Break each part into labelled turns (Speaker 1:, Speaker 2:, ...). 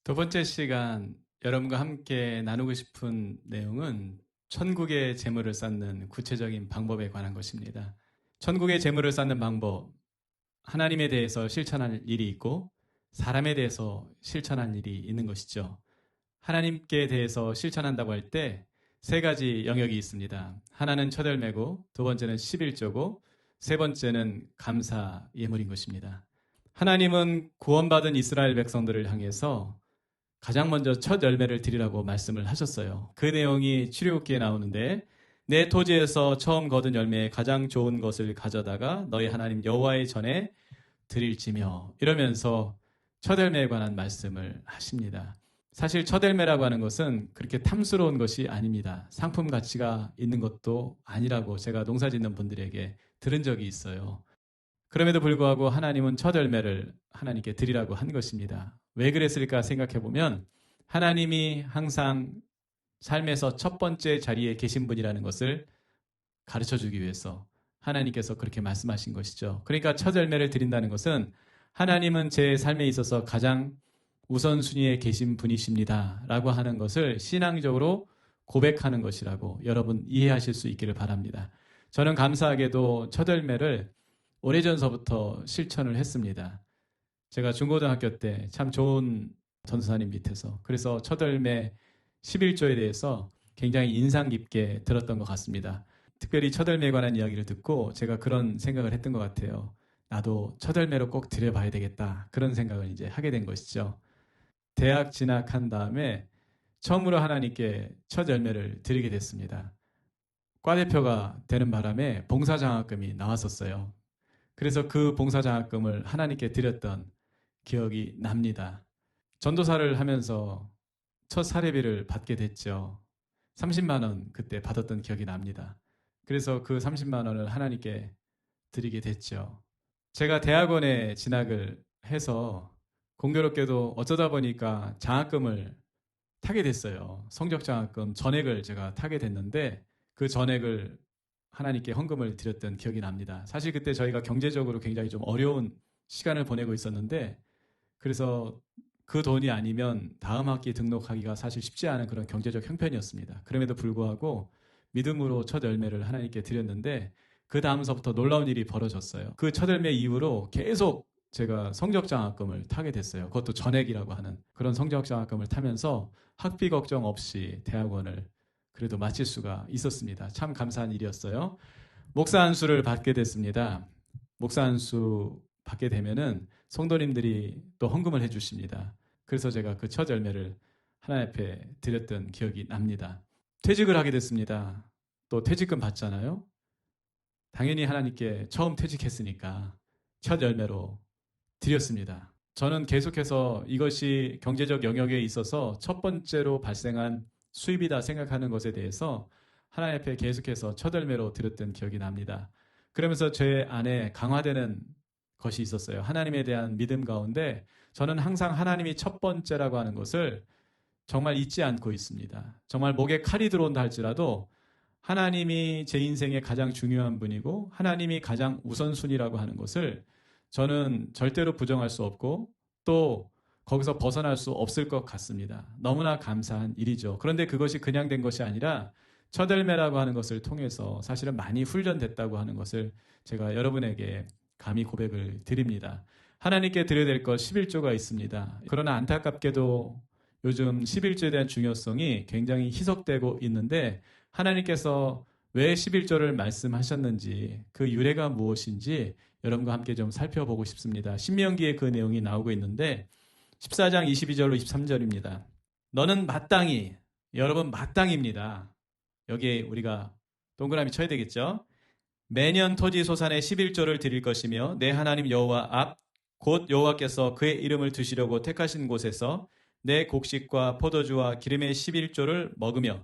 Speaker 1: 두 번째 시간 여러분과 함께 나누고 싶은 내용은 천국의 재물을 쌓는 구체적인 방법에 관한 것입니다. 천국의 재물을 쌓는 방법, 하나님에 대해서 실천할 일이 있고 사람에 대해서 실천할 일이 있는 것이죠. 하나님께 대해서 실천한다고 할 때 세 가지 영역이 있습니다. 하나는 첫 열매고, 두 번째는 11조고, 세 번째는 감사 예물인 것입니다. 하나님은 구원받은 이스라엘 백성들을 향해서 가장 먼저 첫 열매를 드리라고 말씀을 하셨어요. 그 내용이 출애굽기에 나오는데, 내 토지에서 처음 거둔 열매에 가장 좋은 것을 가져다가 너희 하나님 여호와의 전에 드릴지며, 이러면서 첫 열매에 관한 말씀을 하십니다. 사실 첫 열매라고 하는 것은 그렇게 탐스러운 것이 아닙니다. 상품 가치가 있는 것도 아니라고 제가 농사 짓는 분들에게 들은 적이 있어요. 그럼에도 불구하고 하나님은 첫 열매를 하나님께 드리라고 한 것입니다. 왜 그랬을까 생각해 보면 하나님이 항상 삶에서 첫 번째 자리에 계신 분이라는 것을 가르쳐 주기 위해서 하나님께서 그렇게 말씀하신 것이죠. 그러니까 첫 열매를 드린다는 것은 하나님은 제 삶에 있어서 가장 우선순위에 계신 분이십니다 라고 하는 것을 신앙적으로 고백하는 것이라고 여러분 이해하실 수 있기를 바랍니다. 저는 감사하게도 첫 열매를 오래전서부터 실천을 했습니다. 제가 중고등학교 때 참 좋은 전도사님 밑에서, 그래서 첫 열매 11조에 대해서 굉장히 인상 깊게 들었던 것 같습니다. 특별히 첫 열매에 관한 이야기를 듣고 제가 그런 생각을 했던 것 같아요. 나도 첫 열매로 꼭 드려봐야 되겠다, 그런 생각을 이제 하게 된 것이죠. 대학 진학한 다음에 처음으로 하나님께 첫 열매를 드리게 됐습니다. 과대표가 되는 바람에 봉사장학금이 나왔었어요. 그래서 그 봉사장학금을 하나님께 드렸던 기억이 납니다. 전도사를 하면서 첫 사례비를 받게 됐죠. 30만 원 그때 받았던 기억이 납니다. 그래서 그 30만 원을 하나님께 드리게 됐죠. 제가 대학원에 진학을 해서 공교롭게도 어쩌다 보니까 장학금을 타게 됐어요. 성적장학금 전액을 제가 타게 됐는데 그 전액을 하나님께 헌금을 드렸던 기억이 납니다. 사실 그때 저희가 경제적으로 굉장히 좀 어려운 시간을 보내고 있었는데, 그래서 그 돈이 아니면 다음 학기 등록하기가 사실 쉽지 않은 그런 경제적 형편이었습니다. 그럼에도 불구하고 믿음으로 첫 열매를 하나님께 드렸는데, 그 다음서부터 놀라운 일이 벌어졌어요. 그 첫 열매 이후로 계속 제가 성적장학금을 타게 됐어요. 그것도 전액이라고 하는 그런 성적장학금을 타면서 학비 걱정 없이 대학원을 그래도 마칠 수가 있었습니다. 참 감사한 일이었어요. 목사 안수를 받게 됐습니다. 목사 안수 받게 되면은 성도님들이 또 헌금을 해주십니다. 그래서 제가 그 첫 열매를 하나님 앞에 드렸던 기억이 납니다. 퇴직을 하게 됐습니다. 또 퇴직금 받잖아요. 당연히 하나님께 처음 퇴직했으니까 첫 열매로 드렸습니다. 저는 계속해서 이것이 경제적 영역에 있어서 첫 번째로 발생한 수입이다 생각하는 것에 대해서 하나님 앞에 계속해서 첫 열매로 드렸던 기억이 납니다. 그러면서 제 안에 강화되는 것이 있었어요. 하나님에 대한 믿음 가운데 저는 항상 하나님이 첫 번째라고 하는 것을 정말 잊지 않고 있습니다. 정말 목에 칼이 들어온다 할지라도 하나님이 제 인생의 가장 중요한 분이고 하나님이 가장 우선순위라고 하는 것을 저는 절대로 부정할 수 없고 또 거기서 벗어날 수 없을 것 같습니다. 너무나 감사한 일이죠. 그런데 그것이 그냥 된 것이 아니라 첫 열매라고 하는 것을 통해서 사실은 많이 훈련됐다고 하는 것을 제가 여러분에게 감히 고백을 드립니다. 하나님께 드려야 될 것 11조가 있습니다. 그러나 안타깝게도 요즘 11조에 대한 중요성이 굉장히 희석되고 있는데, 하나님께서 왜 11조를 말씀하셨는지, 그 유래가 무엇인지 여러분과 함께 좀 살펴보고 싶습니다. 신명기에 그 내용이 나오고 있는데 14장 22절로 23절입니다. 너는 마땅히, 여러분 마땅입니다. 여기에 우리가 동그라미 쳐야 되겠죠? 매년 토지 소산의 11조를 드릴 것이며 내 하나님 여호와 앞 곧 여호와께서 그의 이름을 두시려고 택하신 곳에서 내 곡식과 포도주와 기름의 11조를 먹으며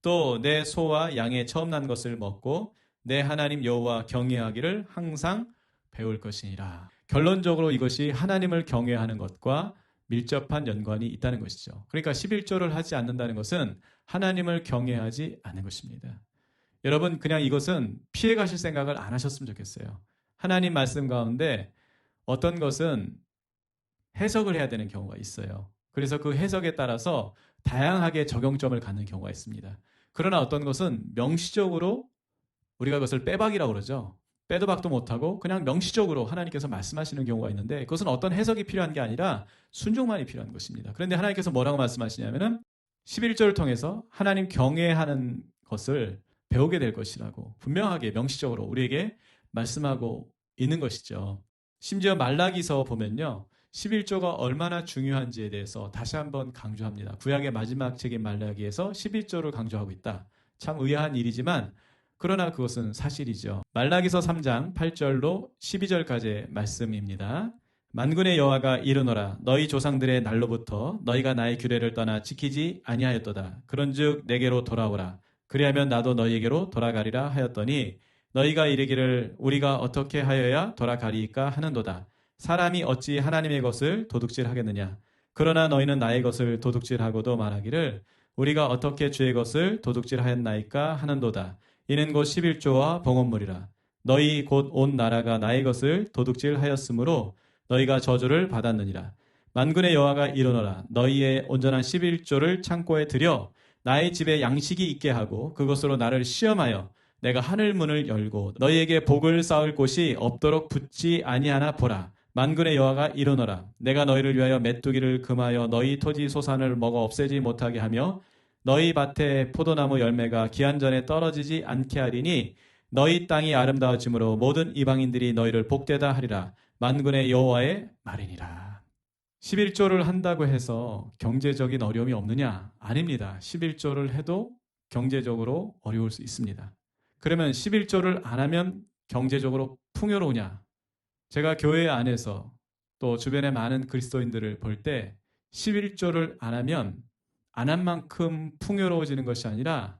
Speaker 1: 또 내 소와 양의 처음 난 것을 먹고 내 하나님 여호와 경외하기를 항상 배울 것이니라. 결론적으로 이것이 하나님을 경외하는 것과 밀접한 연관이 있다는 것이죠. 그러니까 11조를 하지 않는다는 것은 하나님을 경외하지 않는 것입니다. 여러분 그냥 이것은 피해 가실 생각을 안 하셨으면 좋겠어요. 하나님 말씀 가운데 어떤 것은 해석을 해야 되는 경우가 있어요. 그래서 그 해석에 따라서 다양하게 적용점을 갖는 경우가 있습니다. 그러나 어떤 것은 명시적으로 우리가 그것을 빼박이라고 그러죠. 빼도 박도 못하고 그냥 명시적으로 하나님께서 말씀하시는 경우가 있는데 그것은 어떤 해석이 필요한 게 아니라 순종만이 필요한 것입니다. 그런데 하나님께서 뭐라고 말씀하시냐면은 11절을 통해서 하나님 경외하는 것을 배우게 될 것이라고 분명하게 명시적으로 우리에게 말씀하고 있는 것이죠. 심지어 말라기서 보면요. 11조가 얼마나 중요한지에 대해서 다시 한번 강조합니다. 구약의 마지막 책인 말라기에서 11조를 강조하고 있다. 참 의아한 일이지만 그러나 그것은 사실이죠. 말라기서 3장 8절로 12절까지의 말씀입니다. 만군의 여호와가 이르노라 너희 조상들의 날로부터 너희가 나의 규례를 떠나 지키지 아니하였도다. 그런즉 내게로 돌아오라. 그리하면 나도 너희에게로 돌아가리라 하였더니 너희가 이르기를 우리가 어떻게 하여야 돌아가리이까 하는도다. 사람이 어찌 하나님의 것을 도둑질하겠느냐. 그러나 너희는 나의 것을 도둑질하고도 말하기를 우리가 어떻게 주의 것을 도둑질하였나이까 하는도다. 이는 곧 11조와 봉헌물이라. 너희 곧 온 나라가 나의 것을 도둑질하였으므로 너희가 저주를 받았느니라. 만군의 여호와가 이르노라 너희의 온전한 11조를 창고에 들여 나의 집에 양식이 있게 하고 그것으로 나를 시험하여 내가 하늘 문을 열고 너희에게 복을 쌓을 곳이 없도록 붙지 아니하나 보라. 만군의 여호와가 이르노라 내가 너희를 위하여 메뚜기를 금하여 너희 토지 소산을 먹어 없애지 못하게 하며 너희 밭에 포도나무 열매가 기한 전에 떨어지지 않게 하리니 너희 땅이 아름다워짐으로 모든 이방인들이 너희를 복되다 하리라. 만군의 여호와의 말이니라. 11조를 한다고 해서 경제적인 어려움이 없느냐? 아닙니다. 11조를 해도 경제적으로 어려울 수 있습니다. 그러면 11조를 안 하면 경제적으로 풍요로우냐? 제가 교회 안에서 또 주변의 많은 그리스도인들을 볼 때 11조를 안 하면 안 한 만큼 풍요로워지는 것이 아니라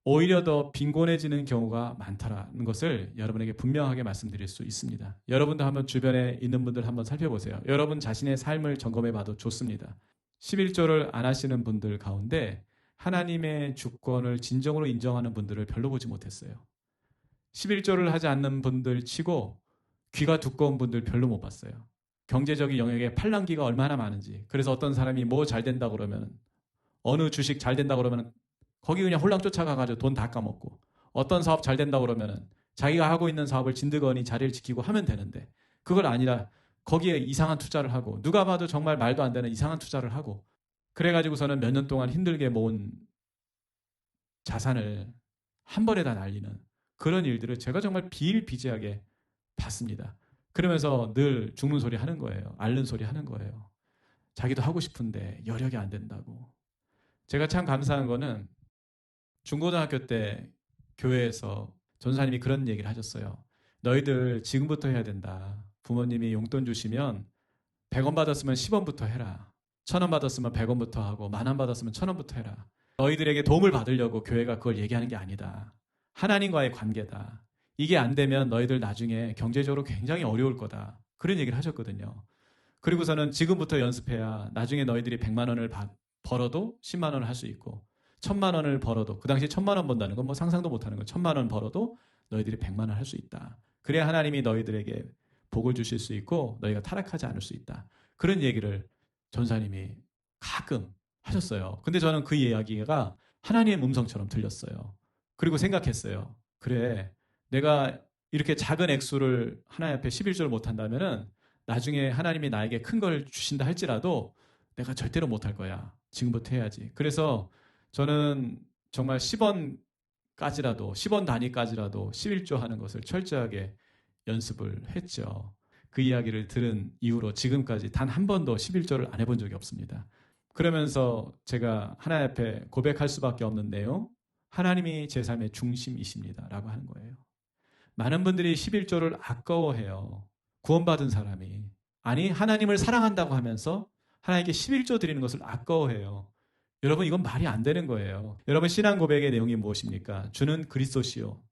Speaker 1: 오히려 더 빈곤해지는 경우가 많다는 것을 여러분에게 분명하게 말씀드릴 수 있습니다. 여러분도 한번 주변에 있는 분들 한번 살펴보세요. 여러분 자신의 삶을 점검해 봐도 좋습니다. 11조를 안 하시는 분들 가운데 하나님의 주권을 진정으로 인정하는 분들을 별로 보지 못했어요. 11조를 하지 않는 분들 치고 귀가 두꺼운 분들 별로 못 봤어요. 경제적인 영역에 팔랑귀가 얼마나 많은지. 그래서 어떤 사람이 뭐 잘 된다 그러면 어느 주식 잘 된다 그러면 거기 그냥 홀랑 쫓아가가지고 돈 다 까먹고 어떤 사업 잘 된다 그러면 자기가 하고 있는 사업을 진드거니 자리를 지키고 하면 되는데 그걸 아니라 거기에 이상한 투자를 하고 누가 봐도 정말 말도 안 되는 이상한 투자를 하고 그래가지고서는 몇 년 동안 힘들게 모은 자산을 한 번에 다 날리는 그런 일들을 제가 정말 비일비재하게 봤습니다. 그러면서 늘 죽는 소리 하는 거예요. 앓는 소리 하는 거예요. 자기도 하고 싶은데 여력이 안 된다고. 제가 참 감사한 거는 중고등학교 때 교회에서 전사님이 그런 얘기를 하셨어요. 너희들 지금부터 해야 된다. 부모님이 용돈 주시면 100원 받았으면 10원부터 해라. 1000원 받았으면 100원부터 하고 10,000원 받았으면 1000원부터 해라. 너희들에게 도움을 받으려고 교회가 그걸 얘기하는 게 아니다. 하나님과의 관계다. 이게 안 되면 너희들 나중에 경제적으로 굉장히 어려울 거다. 그런 얘기를 하셨거든요. 그리고서는 지금부터 연습해야 나중에 너희들이 100만 원을 벌어도 10만 원을 할 수 있고 1000만 원을 벌어도 그 당시 1000만 원 번다는 건 뭐 상상도 못하는 거예요. 1000만 원 벌어도 너희들이 100만 원 할 수 있다. 그래야 하나님이 너희들에게 복을 주실 수 있고 너희가 타락하지 않을 수 있다. 그런 얘기를 전사님이 가끔 하셨어요. 근데 저는 그 이야기가 하나님의 음성처럼 들렸어요. 그리고 생각했어요. 그래, 내가 이렇게 작은 액수를 하나님 앞에 11조를 못한다면은 나중에 하나님이 나에게 큰 걸 주신다 할지라도 내가 절대로 못할 거야. 지금부터 해야지. 그래서 저는 정말 10원까지라도 10원 단위까지라도 11조 하는 것을 철저하게 연습을 했죠. 그 이야기를 들은 이후로 지금까지 단 한 번도 11조를 안 해본 적이 없습니다. 그러면서 제가 하나님 앞에 고백할 수밖에 없는 내용, 하나님이 제 삶의 중심이십니다 라고 하는 거예요. 많은 분들이 11조를 아까워해요. 구원받은 사람이. 아니, 하나님을 사랑한다고 하면서 하나님께 11조 드리는 것을 아까워해요. 여러분, 이건 말이 안 되는 거예요. 여러분, 신앙 고백의 내용이 무엇입니까? 주는 그리스도시요.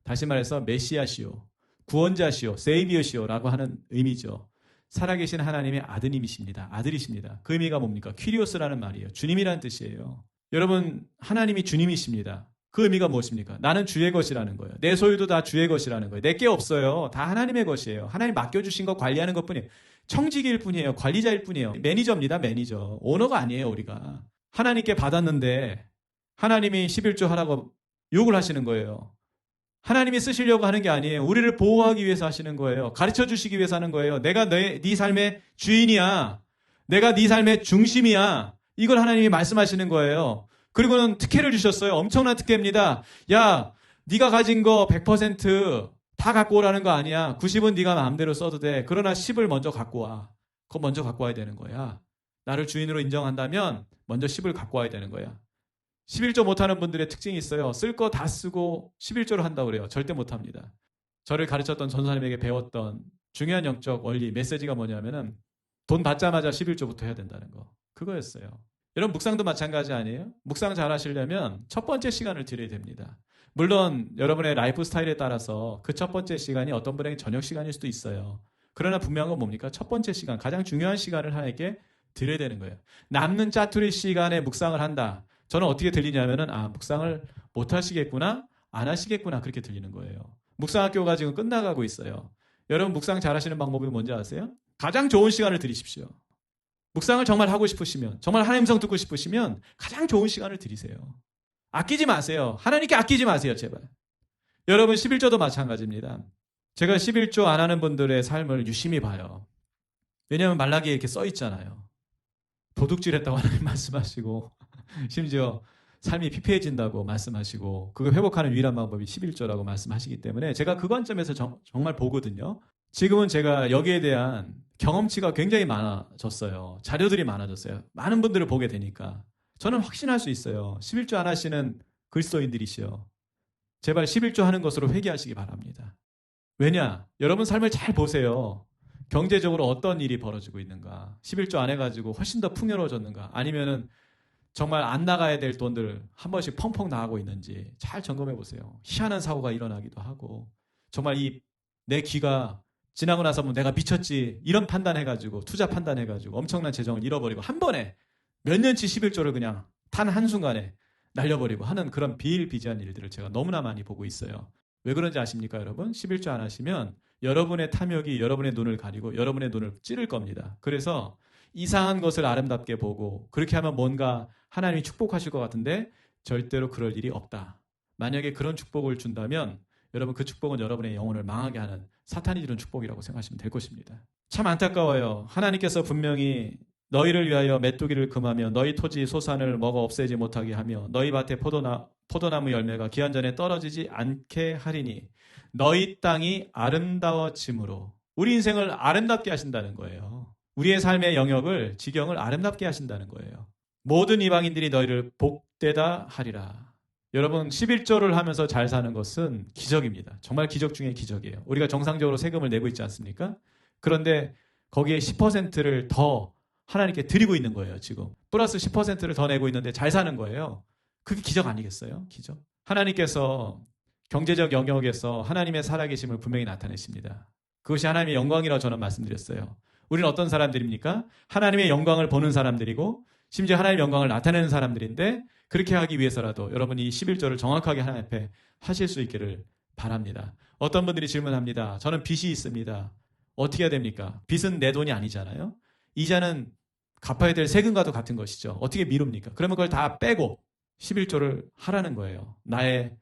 Speaker 1: 다시 말해서 메시아시요. 구원자시요. 세이비어시요 라고 하는 의미죠. 살아계신 하나님의 아드님이십니다. 아들이십니다. 그 의미가 뭡니까? 퀴리오스라는 말이에요. 주님이라는 뜻이에요. 여러분, 하나님이 주님이십니다. 그 의미가 무엇입니까? 나는 주의 것이라는 거예요. 내 소유도 다 주의 것이라는 거예요. 내게 없어요. 다 하나님의 것이에요. 하나님 맡겨주신 거 관리하는 것뿐이에요. 청지기일 뿐이에요. 관리자일 뿐이에요. 매니저입니다. 매니저. 오너가 아니에요. 우리가. 하나님께 받았는데 하나님이 11조 하라고 욕을 하시는 거예요. 하나님이 쓰시려고 하는 게 아니에요. 우리를 보호하기 위해서 하시는 거예요. 가르쳐 주시기 위해서 하는 거예요. 내가 네 삶의 주인이야. 내가 네 삶의 중심이야. 이걸 하나님이 말씀하시는 거예요. 그리고는 특혜를 주셨어요. 엄청난 특혜입니다. 야, 네가 가진 거 100%다 갖고 오라는 거 아니야. 90은 네가 마음대로 써도 돼. 그러나 10을 먼저 갖고 와. 그거 먼저 갖고 와야 되는 거야. 나를 주인으로 인정한다면 먼저 10을 갖고 와야 되는 거야. 11조 못하는 분들의 특징이 있어요. 쓸 거 다 쓰고 11조를 한다고 그래요. 절대 못합니다. 저를 가르쳤던 전사님에게 배웠던 중요한 영적 원리, 메시지가 뭐냐면은 돈 받자마자 11조부터 해야 된다는 거. 그거였어요. 여러분 묵상도 마찬가지 아니에요? 묵상 잘 하시려면 첫 번째 시간을 드려야 됩니다. 물론 여러분의 라이프 스타일에 따라서 그 첫 번째 시간이 어떤 분에게 저녁 시간일 수도 있어요. 그러나 분명한 건 뭡니까? 첫 번째 시간, 가장 중요한 시간을 하나님께 드려야 되는 거예요. 남는 짜투리 시간에 묵상을 한다. 저는 어떻게 들리냐면은 묵상을 못 하시겠구나, 안 하시겠구나 그렇게 들리는 거예요. 묵상학교가 지금 끝나가고 있어요. 여러분 묵상 잘 하시는 방법이 뭔지 아세요? 가장 좋은 시간을 드리십시오. 묵상을 정말 하고 싶으시면, 정말 하나님 성 듣고 싶으시면 가장 좋은 시간을 드리세요. 아끼지 마세요. 하나님께 아끼지 마세요, 제발. 여러분 11조도 마찬가지입니다. 제가 11조 안 하는 분들의 삶을 유심히 봐요. 왜냐하면 말라기에 이렇게 써 있잖아요. 도둑질했다고 하나님 말씀하시고 심지어 삶이 피폐해진다고 말씀하시고 그거 회복하는 유일한 방법이 11조라고 말씀하시기 때문에 제가 그 관점에서 정말 보거든요. 지금은 제가 여기에 대한 경험치가 굉장히 많아졌어요. 자료들이 많아졌어요. 많은 분들을 보게 되니까 저는 확신할 수 있어요. 11조 안 하시는 그리스도인들이시여. 제발 11조 하는 것으로 회개하시기 바랍니다. 왜냐? 여러분 삶을 잘 보세요. 경제적으로 어떤 일이 벌어지고 있는가? 11조 안 해가지고 훨씬 더 풍요로워졌는가? 아니면은 정말 안 나가야 될 돈들 한 번씩 펑펑 나가고 있는지 잘 점검해 보세요. 희한한 사고가 일어나기도 하고 정말 내 귀가 지나고 나서 내가 미쳤지 이런 판단해가지고 투자 판단해가지고 엄청난 재정을 잃어버리고 한 번에 몇 년치 11조를 그냥 단 한순간에 날려버리고 하는 그런 비일비재한 일들을 제가 너무나 많이 보고 있어요. 왜 그런지 아십니까 여러분? 11조 안 하시면 여러분의 탐욕이 여러분의 눈을 가리고 여러분의 눈을 찌를 겁니다. 그래서 이상한 것을 아름답게 보고 그렇게 하면 뭔가 하나님이 축복하실 것 같은데 절대로 그럴 일이 없다. 만약에 그런 축복을 준다면 여러분 그 축복은 여러분의 영혼을 망하게 하는 사탄이 주는 축복이라고 생각하시면 될 것입니다. 참 안타까워요. 하나님께서 분명히 너희를 위하여 메뚜기를 금하며 너희 토지 소산을 먹어 없애지 못하게 하며 너희 밭에 포도나무 열매가 기한 전에 떨어지지 않게 하리니 너희 땅이 아름다워짐으로 우리 인생을 아름답게 하신다는 거예요. 우리의 삶의 영역을 지경을 아름답게 하신다는 거예요. 모든 이방인들이 너희를 복되다 하리라. 여러분 11조를 하면서 잘 사는 것은 기적입니다. 정말 기적 중에 기적이에요. 우리가 정상적으로 세금을 내고 있지 않습니까? 그런데 거기에 10%를 더 하나님께 드리고 있는 거예요. 지금 플러스 10%를 더 내고 있는데 잘 사는 거예요. 그게 기적 아니겠어요? 기적. 하나님께서 경제적 영역에서 하나님의 살아계심을 분명히 나타내십니다. 그것이 하나님의 영광이라고 저는 말씀드렸어요. 우리는 어떤 사람들입니까? 하나님의 영광을 보는 사람들이고 심지어 하나님의 영광을 나타내는 사람들인데 그렇게 하기 위해서라도 여러분이 11조를 정확하게 하나님 앞에 하실 수 있기를 바랍니다. 어떤 분들이 질문합니다. 저는 빚이 있습니다. 어떻게 해야 됩니까? 빚은 내 돈이 아니잖아요. 이자는 갚아야 될 세금과도 같은 것이죠. 어떻게 미룹니까? 그러면 그걸 다 빼고 11조를 하라는 거예요. 나의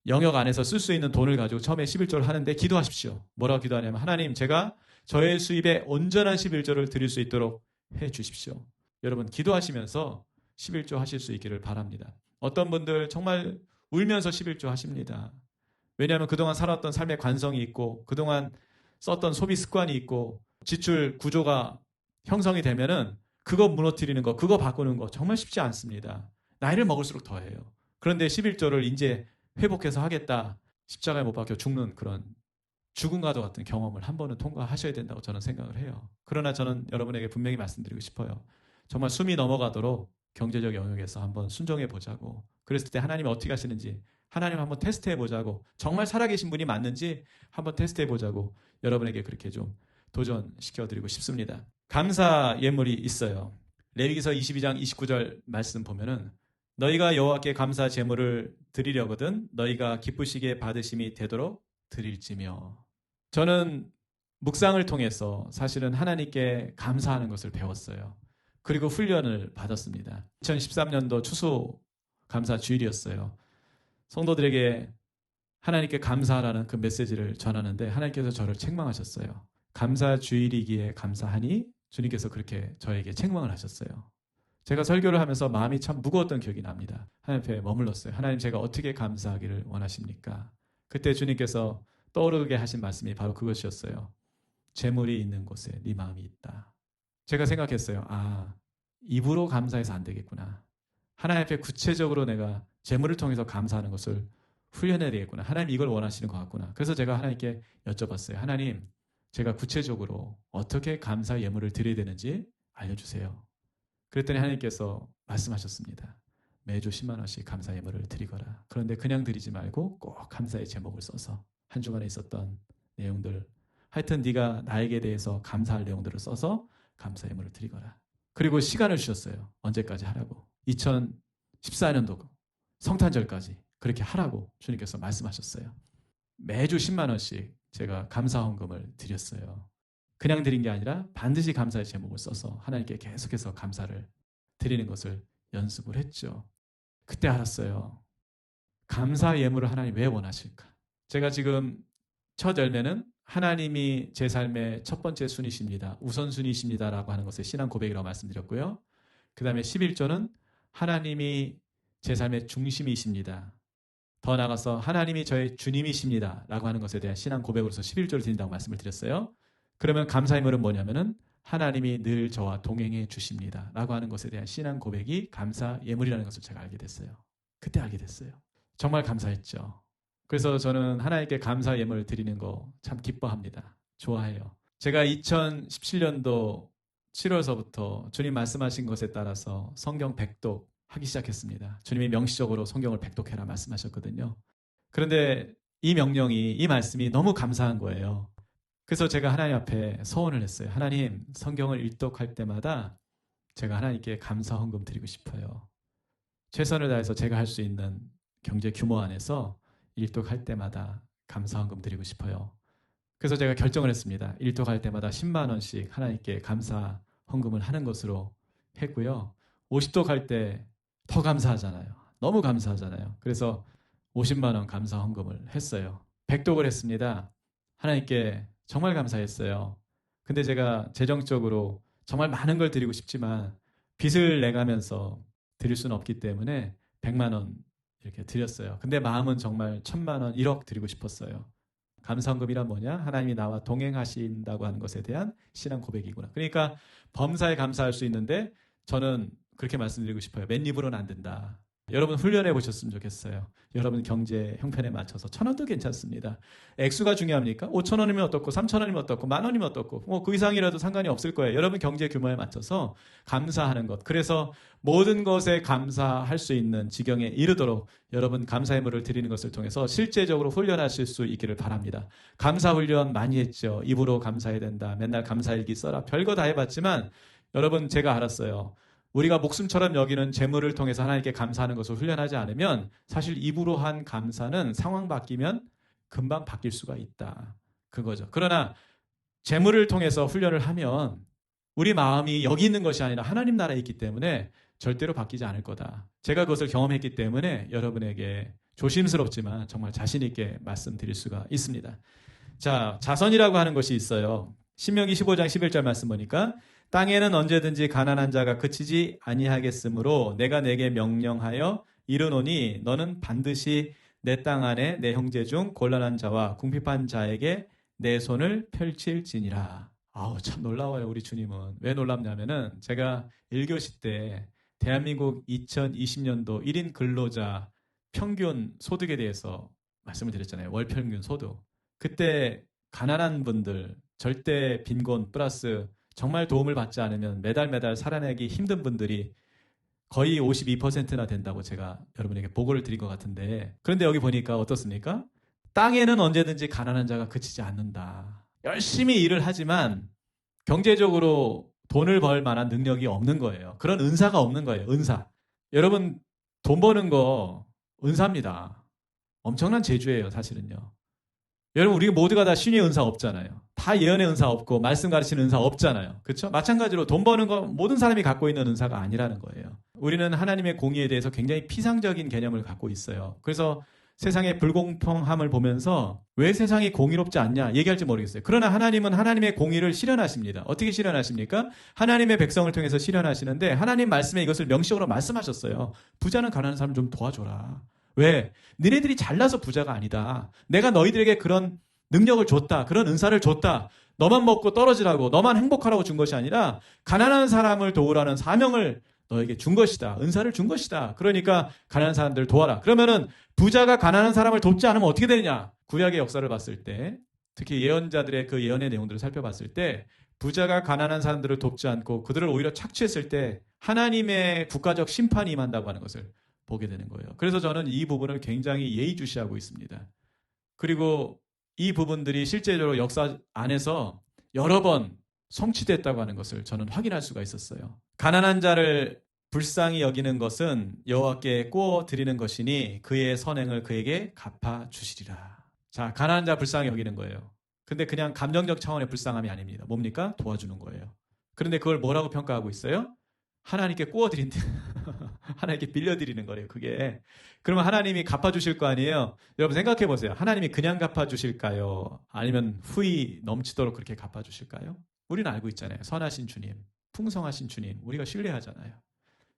Speaker 1: 영역 안에서 쓸 수 있는 돈을 가지고 처음에 11조를 하는데 기도하십시오. 뭐라고 기도하냐면 하나님 제가 저의 수입에 온전한 11조를 드릴 수 있도록 해 주십시오. 여러분 기도하시면서 11조 하실 수 있기를 바랍니다. 어떤 분들 정말 울면서 11조 하십니다. 왜냐하면 그동안 살았던 삶의 관성이 있고 그동안 썼던 소비 습관이 있고 지출 구조가 형성이 되면은 그거 무너뜨리는 거, 그거 바꾸는 거 정말 쉽지 않습니다. 나이를 먹을수록 더해요. 그런데 11조를 이제 회복해서 하겠다. 십자가에 못 박혀 죽는 그런 죽음과도 같은 경험을 한 번은 통과하셔야 된다고 저는 생각을 해요. 그러나 저는 여러분에게 분명히 말씀드리고 싶어요. 정말 숨이 넘어가도록 경제적 영역에서 한번 순종해 보자고. 그랬을 때 하나님이 어떻게 하시는지 하나님 한번 테스트해 보자고. 정말 살아계신 분이 맞는지 한번 테스트해 보자고 여러분에게 그렇게 좀 도전시켜드리고 싶습니다. 감사 예물이 있어요. 레위기서 22장 29절 말씀 보면은 너희가 여호와께 감사 제물을 드리려거든 너희가 기쁘시게 받으심이 되도록 드릴지며. 저는 묵상을 통해서 사실은 하나님께 감사하는 것을 배웠어요. 그리고 훈련을 받았습니다. 2013년도 추수 감사 주일이었어요. 성도들에게 하나님께 감사하라는 그 메시지를 전하는데 하나님께서 저를 책망하셨어요. 감사 주일이기에 감사하니 주님께서 그렇게 저에게 책망을 하셨어요. 제가 설교를 하면서 마음이 참 무거웠던 기억이 납니다. 하나님 앞에 머물렀어요. 하나님, 제가 어떻게 감사하기를 원하십니까? 그때 주님께서 떠오르게 하신 말씀이 바로 그것이었어요. 재물이 있는 곳에 네 마음이 있다. 제가 생각했어요. 아, 입으로 감사해서 안 되겠구나. 하나님 앞에 구체적으로 내가 재물을 통해서 감사하는 것을 훈련해야 되겠구나. 하나님 이걸 원하시는 것 같구나. 그래서 제가 하나님께 여쭤봤어요. 하나님, 제가 구체적으로 어떻게 감사 예물을 드려야 되는지 알려주세요. 그랬더니 하나님께서 말씀하셨습니다. 매주 10만 원씩 감사 예물을 드리거라. 그런데 그냥 드리지 말고 꼭 감사의 제목을 써서 한 주간에 있었던 내용들, 하여튼 네가 나에게 대해서 감사할 내용들을 써서 감사 예물을 드리거라. 그리고 시간을 주셨어요. 언제까지 하라고. 2014년도 성탄절까지 그렇게 하라고 주님께서 말씀하셨어요. 매주 10만 원씩 제가 감사 헌금을 드렸어요. 그냥 드린 게 아니라 반드시 감사의 제목을 써서 하나님께 계속해서 감사를 드리는 것을 연습을 했죠. 그때 알았어요. 감사 예물을 하나님 왜 원하실까? 제가 지금 첫 열매는 하나님이 제 삶의 첫 번째 순위십니다. 우선순위십니다라고 하는 것을 신앙 고백이라고 말씀드렸고요. 그 다음에 11조는 하나님이 제 삶의 중심이십니다. 더 나아가서 하나님이 저의 주님이십니다 라고 하는 것에 대한 신앙 고백으로서 11조를 드린다고 말씀을 드렸어요. 그러면 감사 예물은 뭐냐면은 하나님이 늘 저와 동행해 주십니다 라고 하는 것에 대한 신앙 고백이 감사 예물이라는 것을 제가 알게 됐어요. 그때 알게 됐어요. 정말 감사했죠. 그래서 저는 하나님께 감사 예물을 드리는 거 참 기뻐합니다. 좋아해요. 제가 2017년도 7월서부터 주님 말씀하신 것에 따라서 성경 백독 하기 시작했습니다. 주님이 명시적으로 성경을 백독해라 말씀하셨거든요. 그런데 이 명령이, 이 말씀이 너무 감사한 거예요. 그래서 제가 하나님 앞에 서원을 했어요. 하나님, 성경을 일독할 때마다 제가 하나님께 감사 헌금 드리고 싶어요. 최선을 다해서 제가 할 수 있는 경제 규모 안에서 일독할 때마다 감사 헌금 드리고 싶어요. 그래서 제가 결정을 했습니다. 일독할 때마다 10만 원씩 하나님께 감사 헌금을 하는 것으로 했고요. 50독 할 때 더 감사하잖아요. 너무 감사하잖아요. 그래서 50만 원 감사 헌금을 했어요. 100독을 했습니다. 하나님께 정말 감사했어요. 근데 제가 재정적으로 정말 많은 걸 드리고 싶지만 빚을 내가면서 드릴 수는 없기 때문에 100만 원 이렇게 드렸어요. 근데 마음은 정말 1000만 원, 1억 드리고 싶었어요. 감사헌금이란 뭐냐? 하나님이 나와 동행하신다고 하는 것에 대한 신앙 고백이구나. 그러니까 범사에 감사할 수 있는데 저는 그렇게 말씀드리고 싶어요. 맨입으로는 안 된다. 여러분 훈련해 보셨으면 좋겠어요. 여러분 경제 형편에 맞춰서 1,000원도 괜찮습니다. 액수가 중요합니까? 5,000원이면 어떻고 3,000원이면 어떻고 10,000원이면 어떻고 뭐 그 이상이라도 상관이 없을 거예요. 여러분 경제 규모에 맞춰서 감사하는 것. 그래서 모든 것에 감사할 수 있는 지경에 이르도록 여러분 감사의 물을 드리는 것을 통해서 실제적으로 훈련하실 수 있기를 바랍니다. 감사 훈련 많이 했죠. 입으로 감사해야 된다. 맨날 감사일기 써라. 별거 다 해봤지만 여러분 제가 알았어요. 우리가 목숨처럼 여기는 재물을 통해서 하나님께 감사하는 것을 훈련하지 않으면 사실 입으로 한 감사는 상황 바뀌면 금방 바뀔 수가 있다. 그거죠. 그러나 재물을 통해서 훈련을 하면 우리 마음이 여기 있는 것이 아니라 하나님 나라에 있기 때문에 절대로 바뀌지 않을 거다. 제가 그것을 경험했기 때문에 여러분에게 조심스럽지만 정말 자신 있게 말씀드릴 수가 있습니다. 자, 자선이라고 하는 것이 있어요. 신명기 15장 11절 말씀 보니까 땅에는 언제든지 가난한 자가 그치지 아니하겠으므로 내가 내게 명령하여 이르노니 너는 반드시 내 땅 안에 내 형제 중 곤란한 자와 궁핍한 자에게 내 손을 펼칠지니라. 아우 참 놀라워요. 우리 주님은. 왜 놀랍냐면은 제가 1교시 때 대한민국 2020년도 1인 근로자 평균 소득에 대해서 말씀을 드렸잖아요. 월 평균 소득. 그때 가난한 분들, 절대 빈곤 플러스 정말 도움을 받지 않으면 매달 살아내기 힘든 분들이 거의 52%나 된다고 제가 여러분에게 보고를 드린 것 같은데, 그런데 여기 보니까 어떻습니까? 땅에는 언제든지 가난한 자가 그치지 않는다. 열심히 일을 하지만 경제적으로 돈을 벌 만한 능력이 없는 거예요. 그런 은사가 없는 거예요. 은사. 여러분 돈 버는 거 은사입니다. 엄청난 재주예요, 사실은요. 여러분, 우리 모두가 다 신의 은사 없잖아요. 다 예언의 은사 없고 말씀 가르치는 은사 없잖아요. 그렇죠? 마찬가지로 돈 버는 거 모든 사람이 갖고 있는 은사가 아니라는 거예요. 우리는 하나님의 공의에 대해서 굉장히 피상적인 개념을 갖고 있어요. 그래서 세상의 불공평함을 보면서 왜 세상이 공의롭지 않냐 얘기할지 모르겠어요. 그러나 하나님은 하나님의 공의를 실현하십니다. 어떻게 실현하십니까? 하나님의 백성을 통해서 실현하시는데 하나님 말씀에 이것을 명시적으로 말씀하셨어요. 부자는 가난한 사람 좀 도와줘라. 왜? 너네들이 잘나서 부자가 아니다. 내가 너희들에게 그런 능력을 줬다. 그런 은사를 줬다. 너만 먹고 떨어지라고, 너만 행복하라고 준 것이 아니라 가난한 사람을 도우라는 사명을 너에게 준 것이다. 은사를 준 것이다. 그러니까 가난한 사람들을 도와라. 그러면은 부자가 가난한 사람을 돕지 않으면 어떻게 되느냐? 구약의 역사를 봤을 때, 특히 예언자들의 그 예언의 내용들을 살펴봤을 때 부자가 가난한 사람들을 돕지 않고 그들을 오히려 착취했을 때 하나님의 국가적 심판이 임한다고 하는 것을 보게 되는 거예요. 그래서 저는 이 부분을 굉장히 예의주시하고 있습니다. 그리고 이 부분들이 실제적으로 역사 안에서 여러 번 성취됐다고 하는 것을 저는 확인할 수가 있었어요. 가난한 자를 불쌍히 여기는 것은 여호와께 꾸어 드리는 것이니 그의 선행을 그에게 갚아 주시리라. 자, 가난한 자 불쌍히 여기는 거예요. 근데 그냥 감정적 차원의 불쌍함이 아닙니다. 뭡니까? 도와주는 거예요. 그런데 그걸 뭐라고 평가하고 있어요? 하나님께 꾸어 드린다. 하나님께 빌려드리는 거래요, 그게. 그러면 하나님이 갚아주실 거 아니에요? 여러분 생각해 보세요. 하나님이 그냥 갚아주실까요? 아니면 후이 넘치도록 그렇게 갚아주실까요? 우리는 알고 있잖아요. 선하신 주님, 풍성하신 주님, 우리가 신뢰하잖아요.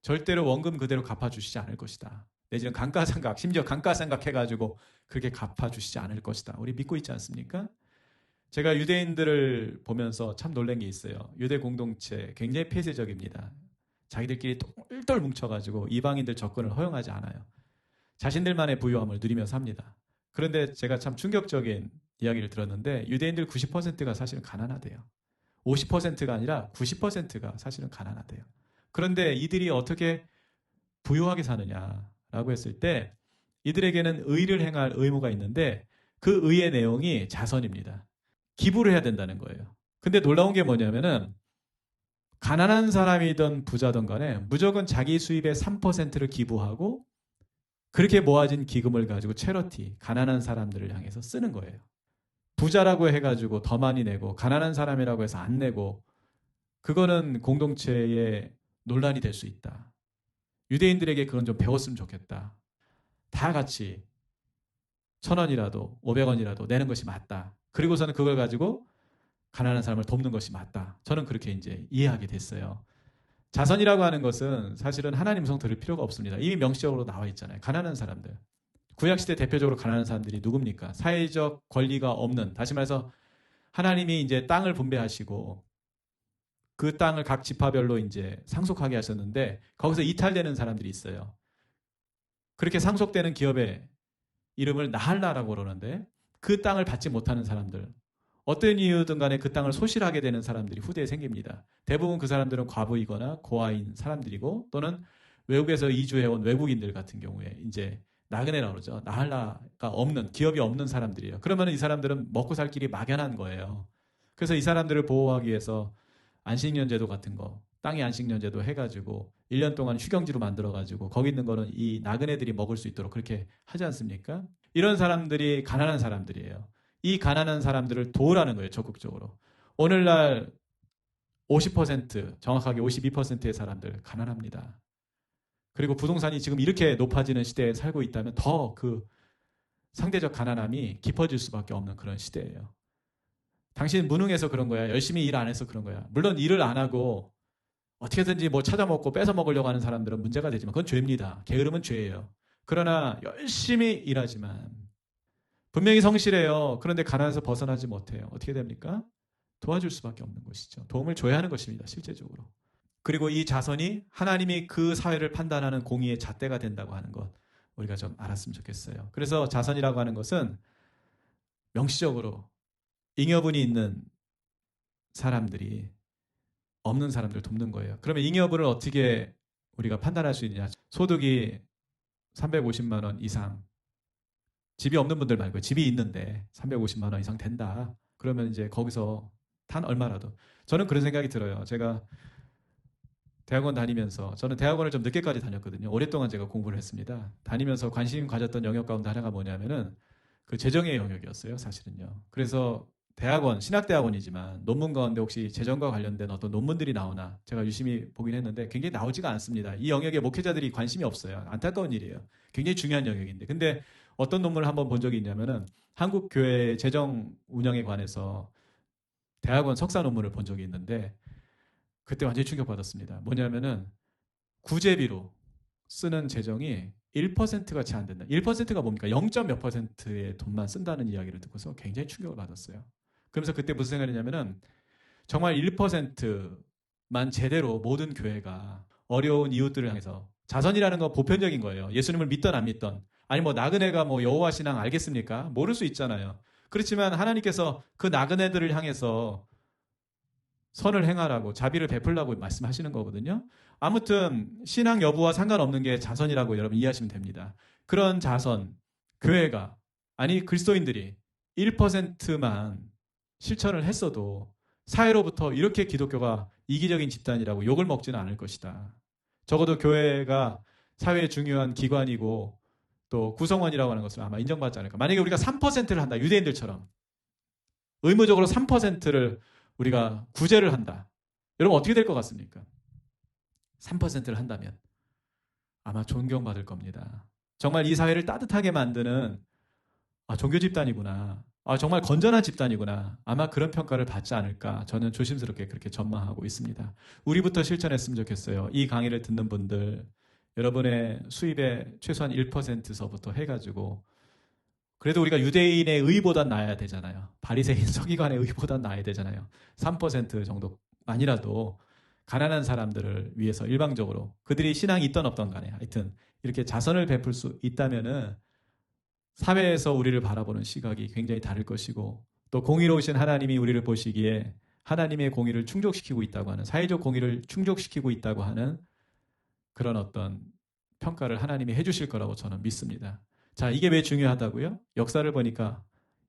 Speaker 1: 절대로 원금 그대로 갚아주시지 않을 것이다. 내지는 감가상각, 심지어 감가상각 해가지고 그렇게 갚아주시지 않을 것이다. 우리 믿고 있지 않습니까? 제가 유대인들을 보면서 참 놀란 게 있어요. 유대 공동체 굉장히 폐쇄적입니다. 자기들끼리 똘똘 뭉쳐가지고 이방인들 접근을 허용하지 않아요. 자신들만의 부유함을 누리며 삽니다. 그런데 제가 참 충격적인 이야기를 들었는데 유대인들 90%가 사실은 가난하대요. 50%가 아니라 90%가 사실은 가난하대요. 그런데 이들이 어떻게 부유하게 사느냐라고 했을 때 이들에게는 의를 행할 의무가 있는데 그 의의 내용이 자선입니다. 기부를 해야 된다는 거예요. 근데 놀라운 게 뭐냐면은 가난한 사람이든 부자든 간에 무조건 자기 수입의 3%를 기부하고 그렇게 모아진 기금을 가지고 체러티, 가난한 사람들을 향해서 쓰는 거예요. 부자라고 해가지고 더 많이 내고 가난한 사람이라고 해서 안 내고 그거는 공동체의 논란이 될 수 있다. 유대인들에게 그건 좀 배웠으면 좋겠다. 다 같이 1,000원이라도 500원이라도 내는 것이 맞다. 그리고서는 그걸 가지고 가난한 사람을 돕는 것이 맞다. 저는 그렇게 이제 이해하게 됐어요. 자선이라고 하는 것은 사실은 하나님 음성 들을 필요가 없습니다. 이미 명시적으로 나와 있잖아요. 가난한 사람들. 구약시대 대표적으로 가난한 사람들이 누굽니까? 사회적 권리가 없는, 다시 말해서 하나님이 이제 땅을 분배하시고 그 땅을 각 지파별로 이제 상속하게 하셨는데 거기서 이탈되는 사람들이 있어요. 그렇게 상속되는 기업의 이름을 나할라라고 그러는데 그 땅을 받지 못하는 사람들, 어떤 이유든 간에 그 땅을 소실하게 되는 사람들이 후대에 생깁니다. 대부분 그 사람들은 과부이거나 고아인 사람들이고 또는 외국에서 이주해온 외국인들 같은 경우에 이제 나그네라고 그러죠. 나할라가 없는, 기업이 없는 사람들이에요. 그러면 이 사람들은 먹고 살 길이 막연한 거예요. 그래서 이 사람들을 보호하기 위해서 안식년제도 같은 거, 땅의 안식년제도 해가지고 1년 동안 휴경지로 만들어가지고 거기 있는 거는 이 나그네들이 먹을 수 있도록 그렇게 하지 않습니까? 이런 사람들이 가난한 사람들이에요. 이 가난한 사람들을 도우라는 거예요, 적극적으로. 오늘날 50%, 정확하게 52%의 사람들 가난합니다. 그리고 부동산이 지금 이렇게 높아지는 시대에 살고 있다면 더 그 상대적 가난함이 깊어질 수밖에 없는 그런 시대예요. 당신 무능해서 그런 거야. 열심히 일 안 해서 그런 거야. 물론 일을 안 하고 어떻게든지 뭐 찾아먹고 뺏어 먹으려고 하는 사람들은 문제가 되지만 그건 죄입니다. 게으름은 죄예요. 그러나 열심히 일하지만 분명히 성실해요. 그런데 가난해서 벗어나지 못해요. 어떻게 됩니까? 도와줄 수밖에 없는 것이죠. 도움을 줘야 하는 것입니다. 실제적으로. 그리고 이 자선이 하나님이 그 사회를 판단하는 공의의 잣대가 된다고 하는 것 우리가 좀 알았으면 좋겠어요. 그래서 자선이라고 하는 것은 명시적으로 잉여분이 있는 사람들이 없는 사람들을 돕는 거예요. 그러면 잉여분을 어떻게 우리가 판단할 수 있느냐? 소득이 350만 원 이상, 집이 없는 분들 말고 집이 있는데 350만 원 이상 된다. 그러면 이제 거기서 단 얼마라도. 저는 그런 생각이 들어요. 제가 대학원 다니면서, 저는 대학원을 좀 늦게까지 다녔거든요. 오랫동안 제가 공부를 했습니다. 다니면서 관심 가졌던 영역 가운데 하나가 뭐냐면은 그 재정의 영역이었어요, 사실은요. 그래서 대학원, 신학대학원이지만 논문 가운데 혹시 재정과 관련된 어떤 논문들이 나오나 제가 유심히 보긴 했는데 굉장히 나오지가 않습니다. 이 영역에 목회자들이 관심이 없어요. 안타까운 일이에요. 굉장히 중요한 영역인데. 근데 어떤 논문을 한번 본 적이 있냐면은 한국 교회 재정 운영에 관해서 대학원 석사 논문을 본 적이 있는데 그때 완전히 충격받았습니다. 뭐냐면은 구제비로 쓰는 재정이 1%가 채 안 된다. 1%가 뭡니까? 0. 몇 %의 돈만 쓴다는 이야기를 듣고서 굉장히 충격을 받았어요. 그러면서 그때 무슨 생각이 했냐면은 정말 1%만 제대로 모든 교회가 어려운 이웃들을 향해서, 자선이라는 건 보편적인 거예요. 예수님을 믿던 안 믿던. 아니 뭐 나그네가 뭐 여호와 신앙 알겠습니까? 모를 수 있잖아요. 그렇지만 하나님께서 그 나그네들을 향해서 선을 행하라고, 자비를 베풀라고 말씀하시는 거거든요. 아무튼 신앙 여부와 상관없는 게 자선이라고 여러분 이해하시면 됩니다. 그런 자선, 교회가, 아니 그리스도인들이 1%만 실천을 했어도 사회로부터 이렇게 기독교가 이기적인 집단이라고 욕을 먹지는 않을 것이다. 적어도 교회가 사회의 중요한 기관이고 또 구성원이라고 하는 것을 아마 인정받지 않을까. 만약에 우리가 3%를 한다, 유대인들처럼 의무적으로 3%를 우리가 구제를 한다. 여러분 어떻게 될 것 같습니까? 3%를 한다면 아마 존경받을 겁니다. 정말 이 사회를 따뜻하게 만드는 종교 집단이구나. 정말 건전한 집단이구나. 아마 그런 평가를 받지 않을까. 저는 조심스럽게 그렇게 전망하고 있습니다. 우리부터 실천했으면 좋겠어요. 이 강의를 듣는 분들, 여러분의 수입의 최소한 1%서부터 해가지고 그래도 우리가 유대인의 의보단 나아야 되잖아요. 바리새인 서기관의 의보단 나아야 되잖아요. 3% 정도만이라도 가난한 사람들을 위해서 일방적으로, 그들이 신앙이 있던 없던 간에 하여튼 이렇게 자선을 베풀 수 있다면은 사회에서 우리를 바라보는 시각이 굉장히 다를 것이고, 또 공의로우신 하나님이 우리를 보시기에 하나님의 공의를 충족시키고 있다고 하는, 사회적 공의를 충족시키고 있다고 하는 그런 어떤 평가를 하나님이 해주실 거라고 저는 믿습니다. 자, 이게 왜 중요하다고요? 역사를 보니까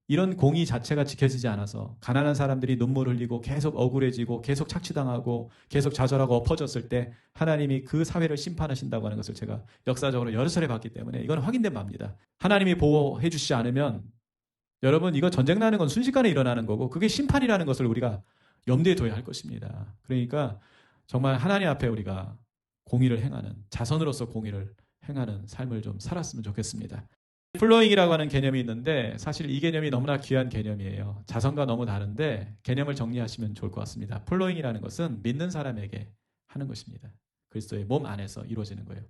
Speaker 1: 이런 공의 자체가 지켜지지 않아서 가난한 사람들이 눈물 흘리고 계속 억울해지고 계속 착취당하고 계속 좌절하고 엎어졌을 때 하나님이 그 사회를 심판하신다고 하는 것을 제가 역사적으로 여러 차례 봤기 때문에 이건 확인된 바입니다. 하나님이 보호해 주시지 않으면 여러분 이거 전쟁 나는 건 순식간에 일어나는 거고 그게 심판이라는 것을 우리가 염두에 둬야 할 것입니다. 그러니까 정말 하나님 앞에 우리가 공의를 행하는, 자선으로서 공의를 행하는 삶을 좀 살았으면 좋겠습니다. 플로잉이라고 하는 개념이 있는데 사실 이 개념이 너무나 귀한 개념이에요. 자선과 너무 다른데 개념을 정리하시면 좋을 것 같습니다. 플로잉이라는 것은 믿는 사람에게 하는 것입니다. 그리스도의 몸 안에서 이루어지는 거예요.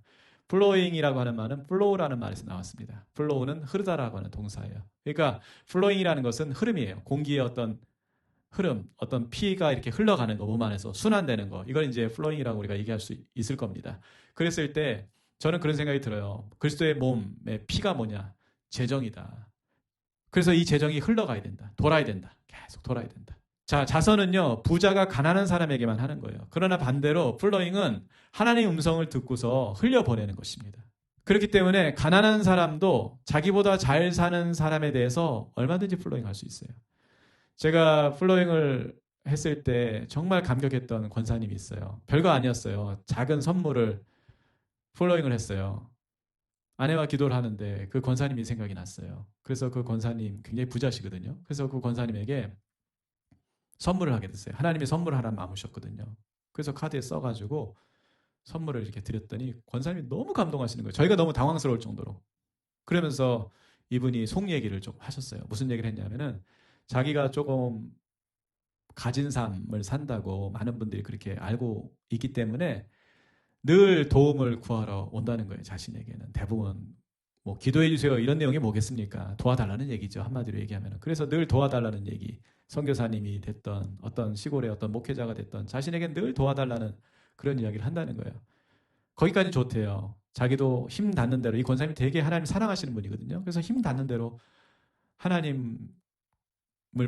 Speaker 1: 플로잉이라고 하는 말은 플로우라는 말에서 나왔습니다. 플로우는 흐르다라고 하는 동사예요. 그러니까 플로잉이라는 것은 흐름이에요. 공기의 어떤 흐름, 어떤 피가 이렇게 흘러가는 거, 몸 안에서 순환되는 거, 이걸 이제 플로잉이라고 우리가 얘기할 수 있을 겁니다. 그랬을 때 저는 그런 생각이 들어요. 그리스도의 몸의 피가 뭐냐? 재정이다. 그래서 이 재정이 흘러가야 된다. 돌아야 된다. 계속 돌아야 된다. 자, 자선은요, 부자가 가난한 사람에게만 하는 거예요. 그러나 반대로 플로잉은 하나님의 음성을 듣고서 흘려보내는 것입니다. 그렇기 때문에 가난한 사람도 자기보다 잘 사는 사람에 대해서 얼마든지 플로잉 할 수 있어요. 제가 플로잉을 했을 때 정말 감격했던 권사님이 있어요. 별거 아니었어요. 작은 선물을 플로잉을 했어요. 아내와 기도를 하는데 그 권사님이 생각이 났어요. 그래서 그 권사님 굉장히 부자시거든요. 그래서 그 권사님에게 선물을 하게 됐어요. 하나님이 선물하라는 마음이셨거든요. 그래서 카드에 써가지고 선물을 이렇게 드렸더니 권사님이 너무 감동하시는 거예요. 저희가 너무 당황스러울 정도로. 그러면서 이분이 속 얘기를 좀 하셨어요. 무슨 얘기를 했냐면은 자기가 조금 가진 삶을 산다고 많은 분들이 그렇게 알고 있기 때문에 늘 도움을 구하러 온다는 거예요. 자신에게는 대부분 뭐 기도해 주세요 이런 내용이 뭐겠습니까? 도와달라는 얘기죠. 한마디로 얘기하면. 그래서 늘 도와달라는 얘기. 선교사님이 됐던 어떤 시골의 어떤 목회자가 됐던 자신에게 늘 도와달라는 그런 이야기를 한다는 거예요. 거기까지 좋대요. 자기도 힘 닿는 대로, 이 권사님이 되게 하나님 사랑하시는 분이거든요. 그래서 힘 닿는 대로 하나님을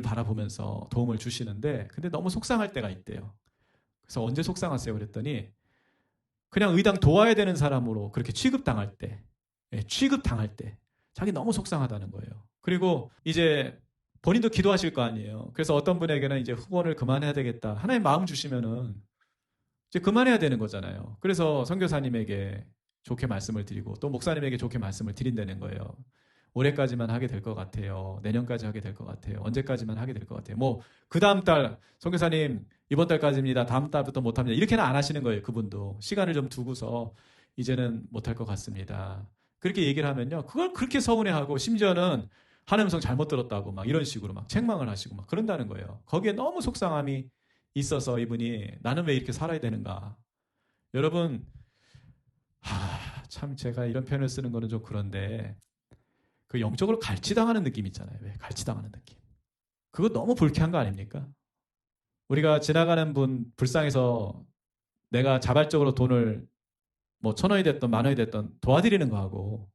Speaker 1: 바라보면서 도움을 주시는데 근데 너무 속상할 때가 있대요. 그래서 언제 속상하세요? 그랬더니 그냥 의당 도와야 되는 사람으로 그렇게 취급당할 때, 취급당할 때 자기 너무 속상하다는 거예요. 그리고 이제 본인도 기도하실 거 아니에요. 그래서 어떤 분에게는 이제 후원을 그만해야 되겠다. 하나님 마음 주시면은 이제 그만해야 되는 거잖아요. 그래서 선교사님에게 좋게 말씀을 드리고 또 목사님에게 좋게 말씀을 드린다는 거예요. 올해까지만 하게 될 것 같아요. 내년까지 하게 될 것 같아요. 언제까지만 하게 될 것 같아요. 뭐 그 다음 달 선교사님 이번 달까지입니다. 다음 달부터 못합니다. 이렇게는 안 하시는 거예요. 그분도 시간을 좀 두고서 이제는 못할 것 같습니다. 그렇게 얘기를 하면요, 그걸 그렇게 서운해하고 심지어는 하나님 음성 잘못 들었다고 막 이런 식으로 막 책망을 하시고 막 그런다는 거예요. 거기에 너무 속상함이 있어서 이분이 나는 왜 이렇게 살아야 되는가. 여러분, 참 제가 이런 표현을 쓰는 거는 좀 그런데 그 영적으로 갈취당하는 느낌 있잖아요. 왜 갈취당하는 느낌. 그거 너무 불쾌한 거 아닙니까? 우리가 지나가는 분 불쌍해서 내가 자발적으로 돈을 뭐 1,000원이 됐든 10,000원이 됐든 도와드리는 거하고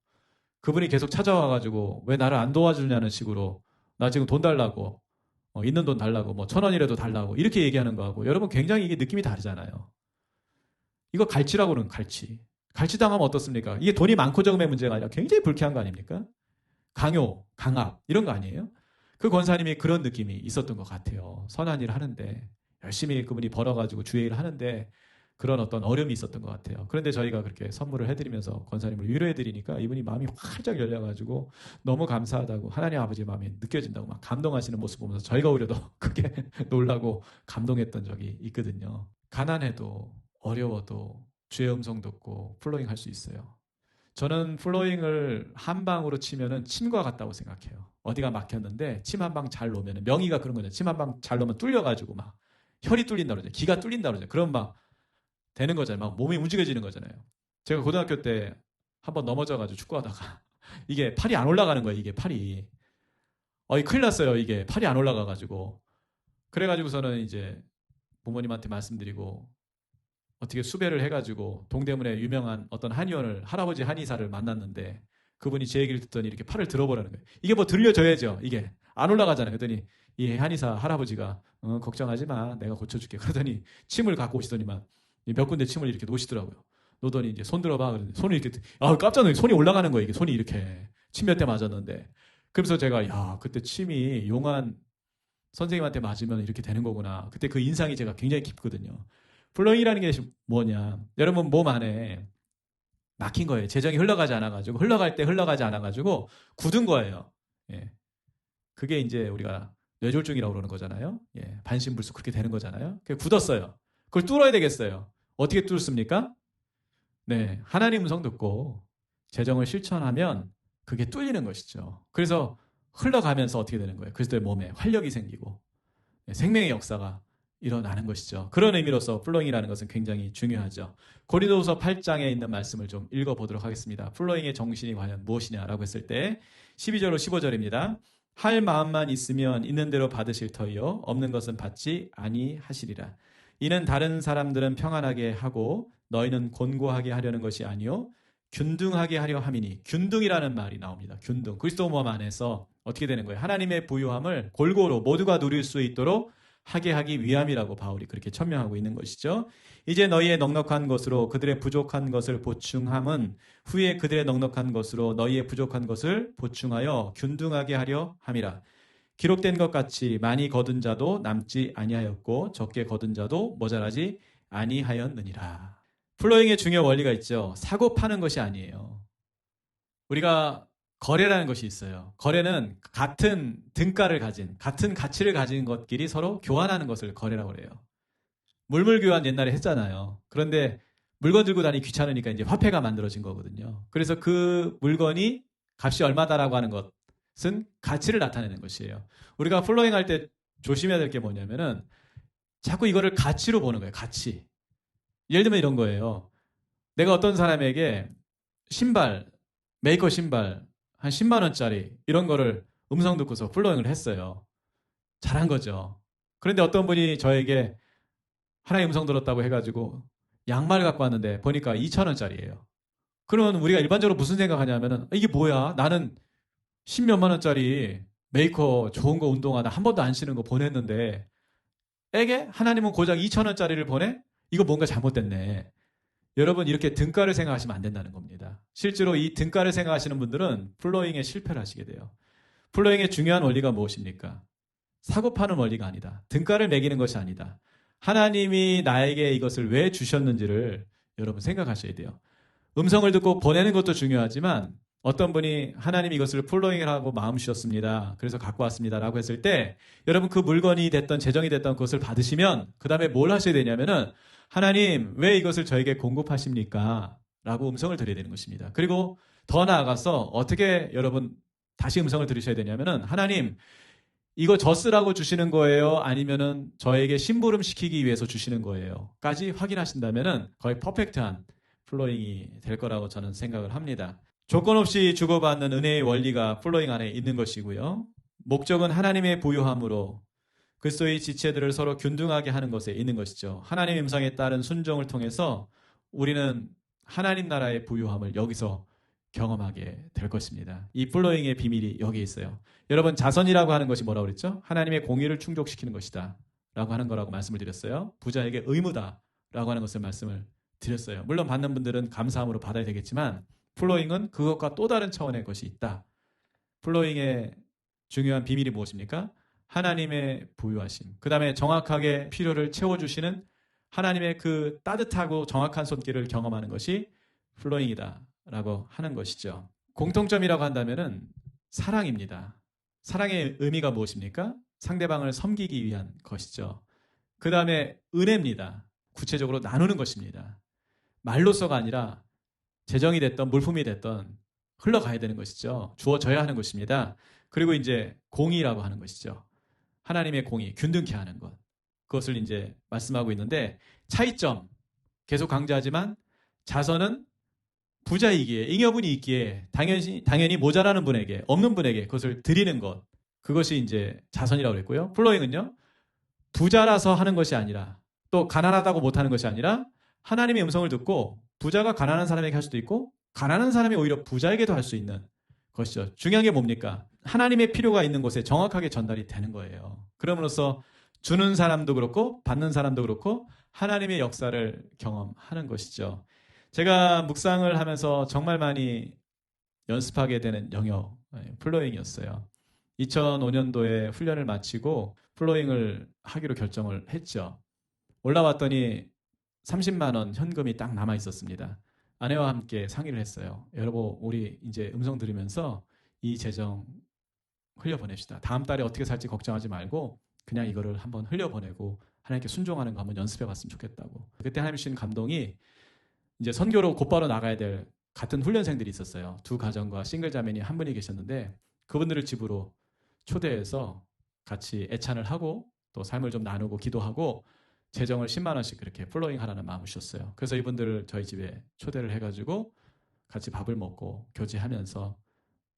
Speaker 1: 그분이 계속 찾아와가지고 왜 나를 안 도와주냐는 식으로 나 지금 돈 달라고 있는 돈 달라고 뭐 1,000원이라도 달라고 이렇게 얘기하는 거하고 여러분 굉장히 이게 느낌이 다르잖아요. 이거 갈취라고 그러는 갈취. 갈취당하면 어떻습니까? 이게 돈이 많고 적음의 문제가 아니라 굉장히 불쾌한 거 아닙니까? 강요, 강압 이런 거 아니에요? 그 권사님이 그런 느낌이 있었던 것 같아요. 선한 일을 하는데 열심히 그분이 벌어가지고 주의 일을 하는데 그런 어떤 어려움이 있었던 것 같아요. 그런데 저희가 그렇게 선물을 해드리면서 권사님을 위로해드리니까 이분이 마음이 활짝 열려가지고 너무 감사하다고 하나님 아버지의 마음이 느껴진다고 막 감동하시는 모습 보면서 저희가 오히려 더 크게 놀라고 감동했던 적이 있거든요. 가난해도 어려워도 주의 음성 듣고 플로잉 할 수 있어요. 저는 플로잉을 한 방으로 치면은 침과 같다고 생각해요. 어디가 막혔는데 침 한 방 잘 놓으면 명의가 그런 거죠. 침 한 방 잘 놓으면 뚫려가지고 막 혈이 뚫린다 그러죠. 기가 뚫린다 그러죠. 그럼 막 되는 거잖아요. 막 몸이 움직여지는 거잖아요. 제가 고등학교 때 한번 넘어져가지고 축구하다가 이게 팔이 안 올라가는 거예요. 이게 팔이. 큰일 났어요. 이게 팔이 안 올라가가지고. 그래가지고서는 이제 부모님한테 말씀드리고 어떻게 수배를 해가지고 동대문에 유명한 어떤 한의원을 할아버지 한의사를 만났는데 그분이 제 얘기를 듣더니 이렇게 팔을 들어보라는 거예요. 이게 뭐 들려줘야죠. 이게 안 올라가잖아요. 그랬더니 이 한의사 할아버지가 걱정하지 마. 내가 고쳐줄게. 그러더니 침을 갖고 오시더니만 몇 군데 침을 이렇게 놓으시더라고요. 놓더니 이제 손 들어봐. 그러더니 손이 이렇게 깜짝 놀랐어요. 손이 올라가는 거예요. 이게 손이 이렇게 침 몇 대 맞았는데 그래서 제가 그때 침이 용한 선생님한테 맞으면 이렇게 되는 거구나. 그때 그 인상이 제가 굉장히 깊거든요. 플로잉이라는 게 뭐냐. 여러분 몸 안에 막힌 거예요. 재정이 흘러가지 않아가지고 흘러갈 때 흘러가지 않아가지고 굳은 거예요. 예. 그게 이제 우리가 뇌졸중이라고 그러는 거잖아요. 예. 반신불수 그렇게 되는 거잖아요. 그게 굳었어요. 그걸 뚫어야 되겠어요. 어떻게 뚫습니까? 네, 하나님 음성 듣고 재정을 실천하면 그게 뚫리는 것이죠. 그래서 흘러가면서 어떻게 되는 거예요? 그리스도의 몸에 활력이 생기고 생명의 역사가 일어나는 것이죠. 그런 의미로서 플로잉이라는 것은 굉장히 중요하죠. 고린도후서 8장에 있는 말씀을 좀 읽어보도록 하겠습니다. 플로잉의 정신이 과연 무엇이냐라고 했을 때 12절로 15절입니다. 할 마음만 있으면 있는 대로 받으실 터이요 없는 것은 받지 아니하시리라. 이는 다른 사람들은 평안하게 하고 너희는 곤고하게 하려는 것이 아니요 균등하게 하려 함이니. 균등이라는 말이 나옵니다. 균등. 그리스도 몸 안에서 어떻게 되는 거예요? 하나님의 부요함을 골고루 모두가 누릴 수 있도록 하게 하기 위함이라고 바울이 그렇게 천명하고 있는 것이죠. 이제 너희의 넉넉한 것으로 그들의 부족한 것을 보충함은 후에 그들의 넉넉한 것으로 너희의 부족한 것을 보충하여 균등하게 하려 함이라. 기록된 것 같이 많이 거둔 자도 남지 아니하였고 적게 거둔 자도 모자라지 아니하였느니라. 플로잉의 중요 원리가 있죠. 사고 파는 것이 아니에요. 우리가 거래라는 것이 있어요. 거래는 같은 등가를 가진, 같은 가치를 가진 것끼리 서로 교환하는 것을 거래라고 그래요. 물물 교환 옛날에 했잖아요. 그런데 물건 들고 다니기 귀찮으니까 이제 화폐가 만들어진 거거든요. 그래서 그 물건이 값이 얼마다라고 하는 것은 가치를 나타내는 것이에요. 우리가 플로잉 할 때 조심해야 될 게 뭐냐면은 자꾸 이거를 가치로 보는 거예요. 가치. 예를 들면 이런 거예요. 내가 어떤 사람에게 신발, 메이커 신발 한 10만 원짜리 이런 거를 음성 듣고서 플로잉을 했어요. 잘한 거죠. 그런데 어떤 분이 저에게 하나의 음성 들었다고 해가지고 양말 갖고 왔는데 보니까 2,000원짜리예요. 그러면 우리가 일반적으로 무슨 생각하냐면은 이게 뭐야? 나는 10몇만 원짜리 메이커 좋은 거 운동화 나 한 번도 안 신은 거 보냈는데 에게 하나님은 고작 2,000원짜리를 보내? 이거 뭔가 잘못됐네. 여러분 이렇게 등가를 생각하시면 안 된다는 겁니다. 실제로 이 등가를 생각하시는 분들은 플로잉에 실패를 하시게 돼요. 플로잉의 중요한 원리가 무엇입니까? 사고 파는 원리가 아니다. 등가를 매기는 것이 아니다. 하나님이 나에게 이것을 왜 주셨는지를 여러분 생각하셔야 돼요. 음성을 듣고 보내는 것도 중요하지만 어떤 분이 하나님이 이것을 플로잉을 하고 마음 주셨습니다. 그래서 갖고 왔습니다. 라고 했을 때 여러분 그 물건이 됐던 재정이 됐던 그것을 받으시면 그 다음에 뭘 하셔야 되냐면은 하나님 왜 이것을 저에게 공급하십니까? 라고 음성을 드려야 되는 것입니다. 그리고 더 나아가서 어떻게 여러분 다시 음성을 들으셔야 되냐면은 하나님 이거 저 쓰라고 주시는 거예요? 아니면은 저에게 심부름 시키기 위해서 주시는 거예요? 까지 확인하신다면은 거의 퍼펙트한 플로잉이 될 거라고 저는 생각을 합니다. 조건 없이 주고받는 은혜의 원리가 플로잉 안에 있는 것이고요. 목적은 하나님의 부유함으로 그리스도의 지체들을 서로 균등하게 하는 것에 있는 것이죠. 하나님의 음성에 따른 순종을 통해서 우리는 하나님 나라의 부유함을 여기서 경험하게 될 것입니다. 이 플로잉의 비밀이 여기에 있어요. 여러분 자선이라고 하는 것이 뭐라고 그랬죠? 하나님의 공의를 충족시키는 것이다 라고 하는 거라고 말씀을 드렸어요. 부자에게 의무다 라고 하는 것을 말씀을 드렸어요. 물론 받는 분들은 감사함으로 받아야 되겠지만 플로잉은 그것과 또 다른 차원의 것이 있다. 플로잉의 중요한 비밀이 무엇입니까? 하나님의 부유하심. 그 다음에 정확하게 필요를 채워주시는 하나님의 그 따뜻하고 정확한 손길을 경험하는 것이 플로잉이다 라고 하는 것이죠. 공통점이라고 한다면은 사랑입니다. 사랑의 의미가 무엇입니까? 상대방을 섬기기 위한 것이죠. 그 다음에 은혜입니다. 구체적으로 나누는 것입니다. 말로서가 아니라 재정이 됐던 물품이 됐던 흘러가야 되는 것이죠. 주어져야 하는 것입니다. 그리고 이제 공의라고 하는 것이죠. 하나님의 공의, 균등케 하는 것. 그것을 이제 말씀하고 있는데 차이점 계속 강조하지만 자선은 부자이기에 잉여분이 있기에 당연히 모자라는 분에게 없는 분에게 그것을 드리는 것. 그것이 이제 자선이라고 그랬고요. 플로잉은요. 부자라서 하는 것이 아니라 또 가난하다고 못하는 것이 아니라 하나님의 음성을 듣고 부자가 가난한 사람에게 할 수도 있고 가난한 사람이 오히려 부자에게도 할 수 있는 것이죠. 중요한 게 뭡니까? 하나님의 필요가 있는 곳에 정확하게 전달이 되는 거예요. 그럼으로써 주는 사람도 그렇고 받는 사람도 그렇고 하나님의 역사를 경험하는 것이죠. 제가 묵상을 하면서 정말 많이 연습하게 되는 영역, 플로잉이었어요. 2005년도에 훈련을 마치고 플로잉을 하기로 결정을 했죠. 올라왔더니 30만 원 현금이 딱 남아 있었습니다. 아내와 함께 상의를 했어요. 여러분, 우리 이제 음성 들으면서 이 재정 흘려보냅시다. 다음 달에 어떻게 살지 걱정하지 말고 그냥 이거를 한번 흘려보내고 하나님께 순종하는 거 한번 연습해봤으면 좋겠다고. 그때 하나님 주신 감동이 이제 선교로 곧바로 나가야 될 같은 훈련생들이 있었어요. 두 가정과 싱글 자매니 한 분이 계셨는데 그분들을 집으로 초대해서 같이 애찬을 하고 또 삶을 좀 나누고 기도하고 재정을 10만 원씩 그렇게 플로잉 하라는 마음을 주셨어요. 그래서 이분들을 저희 집에 초대를 해가지고 같이 밥을 먹고 교제하면서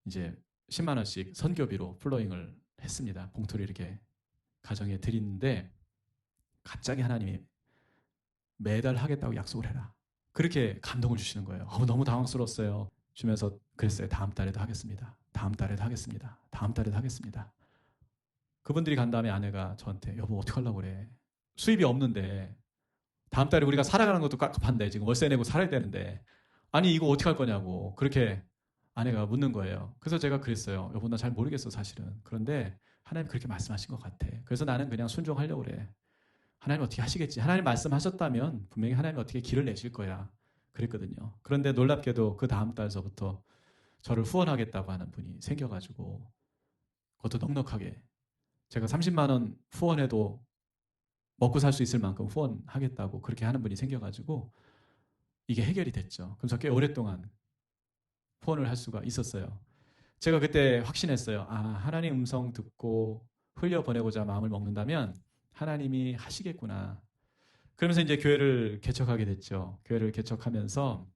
Speaker 1: 이제 10만 원씩 선교비로 플로잉을 했습니다. 봉투를 이렇게 가정에 드리는데 갑자기 하나님이 매달 하겠다고 약속을 해라. 그렇게 감동을 주시는 거예요. 너무 당황스러웠어요. 주면서 그랬어요. 다음 달에도 하겠습니다. 다음 달에도 하겠습니다. 다음 달에도 하겠습니다. 그분들이 간 다음에 아내가 저한테 여보 어떡하려고 그래. 수입이 없는데 다음 달에 우리가 살아가는 것도 깝깝한데 지금 월세 내고 살아야 되는데 아니 이거 어떻게 할 거냐고 그렇게 아내가 묻는 거예요. 그래서 제가 그랬어요. 여보 나 잘 모르겠어 사실은. 그런데 하나님 그렇게 말씀하신 것 같아. 그래서 나는 그냥 순종하려고 그래. 하나님 어떻게 하시겠지. 하나님 말씀하셨다면 분명히 하나님 어떻게 길을 내실 거야. 그랬거든요. 그런데 놀랍게도 그 다음 달서부터 저를 후원하겠다고 하는 분이 생겨가지고 그것도 넉넉하게 제가 30만 원 후원해도 먹고 살 수 있을 만큼 후원하겠다고 그렇게 하는 분이 생겨가지고 이게 해결이 됐죠. 그래서 꽤 오랫동안 후원을 할 수가 있었어요. 제가 그때 확신했어요. 하나님 음성 듣고 흘려보내고자 마음을 먹는다면 하나님이 하시겠구나. 그러면서 이제 교회를 개척하게 됐죠. 교회를 개척하면서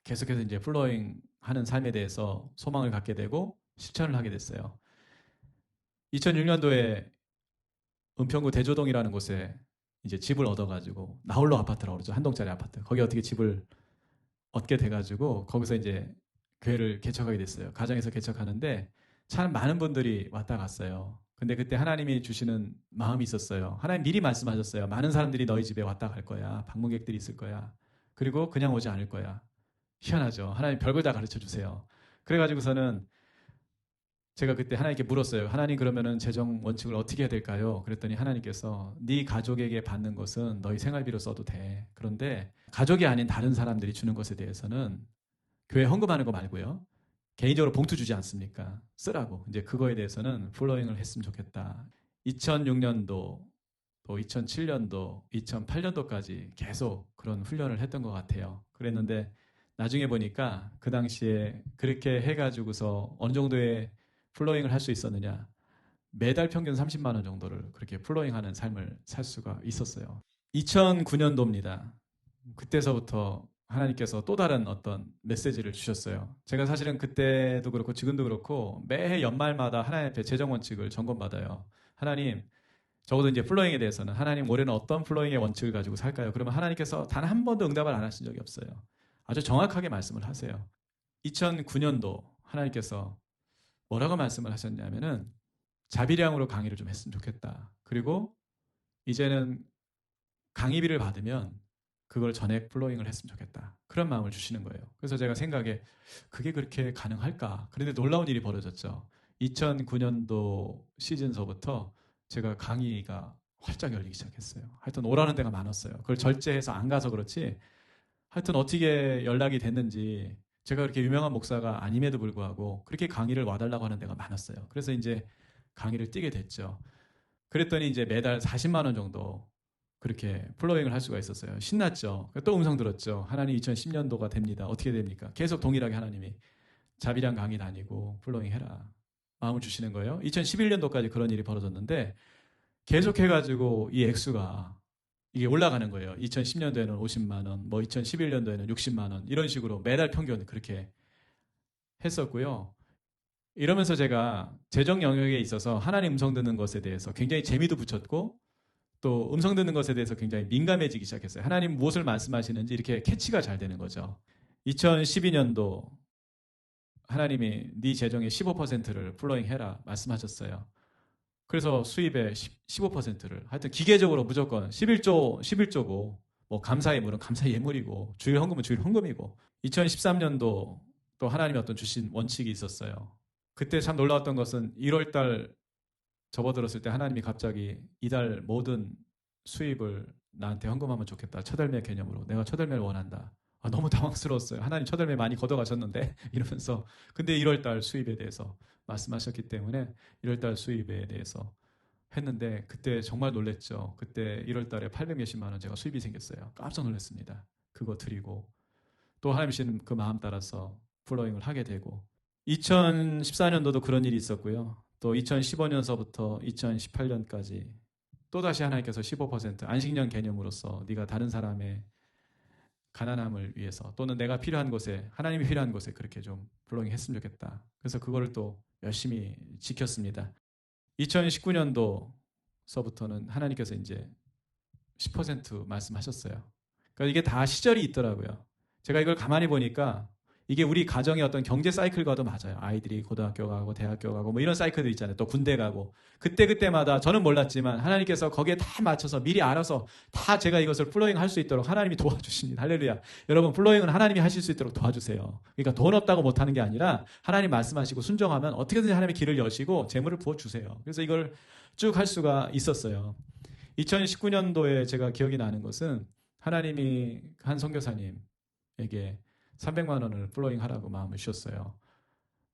Speaker 1: 계속해서 이제 플로잉 하는 삶에 대해서 소망을 갖게 되고 실천을 하게 됐어요. 2006년도에 은평구 대조동이라는 곳에 이제 집을 얻어가지고 나홀로 아파트라고 그러죠. 한 동짜리 아파트. 거기 어떻게 집을 얻게 돼가지고 거기서 이제 교회를 개척하게 됐어요. 가정에서 개척하는데 참 많은 분들이 왔다 갔어요. 근데 그때 하나님이 주시는 마음이 있었어요. 하나님 미리 말씀하셨어요. 많은 사람들이 너희 집에 왔다 갈 거야. 방문객들이 있을 거야. 그리고 그냥 오지 않을 거야. 희한하죠. 하나님 별걸 다 가르쳐 주세요. 그래가지고서는 제가 그때 하나님께 물었어요. 하나님 그러면은 재정 원칙을 어떻게 해야 될까요? 그랬더니 하나님께서 네 가족에게 받는 것은 너희 생활비로 써도 돼. 그런데 가족이 아닌 다른 사람들이 주는 것에 대해서는 교회 헌금하는 거 말고요. 개인적으로 봉투 주지 않습니까? 쓰라고. 이제 그거에 대해서는 플로잉을 했으면 좋겠다. 2006년도, 또 2007년도, 2008년도까지 계속 그런 훈련을 했던 것 같아요. 그랬는데 나중에 보니까 그 당시에 그렇게 해가지고서 어느 정도의 플로잉을 할 수 있었느냐. 매달 평균 30만 원 정도를 그렇게 플로잉하는 삶을 살 수가 있었어요. 2009년도입니다. 그때서부터 하나님께서 또 다른 어떤 메시지를 주셨어요. 제가 사실은 그때도 그렇고 지금도 그렇고 매해 연말마다 하나님 앞에 재정 원칙을 점검받아요. 하나님, 적어도 이제 플로잉에 대해서는 하나님 올해는 어떤 플로잉의 원칙을 가지고 살까요? 그러면 하나님께서 단 한 번도 응답을 안 하신 적이 없어요. 아주 정확하게 말씀을 하세요. 2009년도 하나님께서 뭐라고 말씀을 하셨냐면은 자비량으로 강의를 좀 했으면 좋겠다. 그리고 이제는 강의비를 받으면 그걸 전액 플로잉을 했으면 좋겠다. 그런 마음을 주시는 거예요. 그래서 제가 생각에 그게 그렇게 가능할까? 그런데 놀라운 일이 벌어졌죠. 2009년도 시즌서부터 제가 강의가 활짝 열리기 시작했어요. 하여튼 오라는 데가 많았어요. 그걸 절제해서 안 가서 그렇지. 하여튼 어떻게 연락이 됐는지 제가 그렇게 유명한 목사가 아님에도 불구하고 그렇게 강의를 와달라고 하는 데가 많았어요. 그래서 이제 강의를 뛰게 됐죠. 그랬더니 이제 매달 40만 원 정도 그렇게 플로잉을 할 수가 있었어요. 신났죠. 또 음성 들었죠. 하나님 2010년도가 됩니다. 어떻게 됩니까? 계속 동일하게 하나님이 자비랑 강의 다니고 플로잉 해라. 마음을 주시는 거예요. 2011년도까지 그런 일이 벌어졌는데 계속 해가지고 이 액수가 이게 올라가는 거예요. 2010년도에는 50만 원, 뭐 2011년도에는 60만 원 이런 식으로 매달 평균 그렇게 했었고요. 이러면서 제가 재정 영역에 있어서 하나님 음성 듣는 것에 대해서 굉장히 재미도 붙였고 또 음성 듣는 것에 대해서 굉장히 민감해지기 시작했어요. 하나님 무엇을 말씀하시는지 이렇게 캐치가 잘 되는 거죠. 2012년도 하나님이 네 재정의 15%를 플로잉 해라 말씀하셨어요. 그래서 수입의 15%를 하여튼 기계적으로 무조건 11조고 뭐 감사 예물은 감사 예물이고 주일 헌금은 주일 헌금이고 2013년도 또 하나님이 어떤 주신 원칙이 있었어요. 그때 참 놀라웠던 것은 1월 달 접어들었을 때 하나님이 갑자기 이달 모든 수입을 나한테 헌금하면 좋겠다. 첫열매 개념으로. 내가 첫열매를 원한다. 너무 당황스러웠어요. 하나님 첫열매 많이 걷어가셨는데 이러면서 근데 1월 달 수입에 대해서 말씀하셨기 때문에 1월 달 수입에 대해서 했는데 그때 정말 놀랬죠. 그때 1월 달에 800몇십만 원 제가 수입이 생겼어요. 깜짝 놀랐습니다. 그거 드리고 또 하나님 씨는 그 마음 따라서 플로잉을 하게 되고 2014년도도 그런 일이 있었고요. 또 2015년서부터 2018년까지 또다시 하나님께서 15% 안식년 개념으로서 네가 다른 사람의 가난함을 위해서 또는 내가 필요한 곳에 하나님이 필요한 곳에 그렇게 좀 플로잉 했으면 좋겠다. 그래서 그거를 또 열심히 지켰습니다. 2019년도서부터는 하나님께서 이제 10% 말씀하셨어요. 그러니까 이게 다 시절이 있더라고요. 제가 이걸 가만히 보니까 이게 우리 가정의 어떤 경제 사이클과도 맞아요. 아이들이 고등학교 가고 대학교 가고 뭐 이런 사이클들 있잖아요. 또 군대 가고 그때마다 저는 몰랐지만 하나님께서 거기에 다 맞춰서 미리 알아서 다 제가 이것을 플로잉 할 수 있도록 하나님이 도와주십니다. 할렐루야. 여러분 플로잉은 하나님이 하실 수 있도록 도와주세요. 그러니까 돈 없다고 못하는 게 아니라 하나님 말씀하시고 순종하면 어떻게든지 하나님의 길을 여시고 재물을 부어주세요. 그래서 이걸 쭉 할 수가 있었어요. 2019년도에 제가 기억이 나는 것은 하나님이 한 선교사님에게 300만 원을 플로잉 하라고 마음을 주셨어요.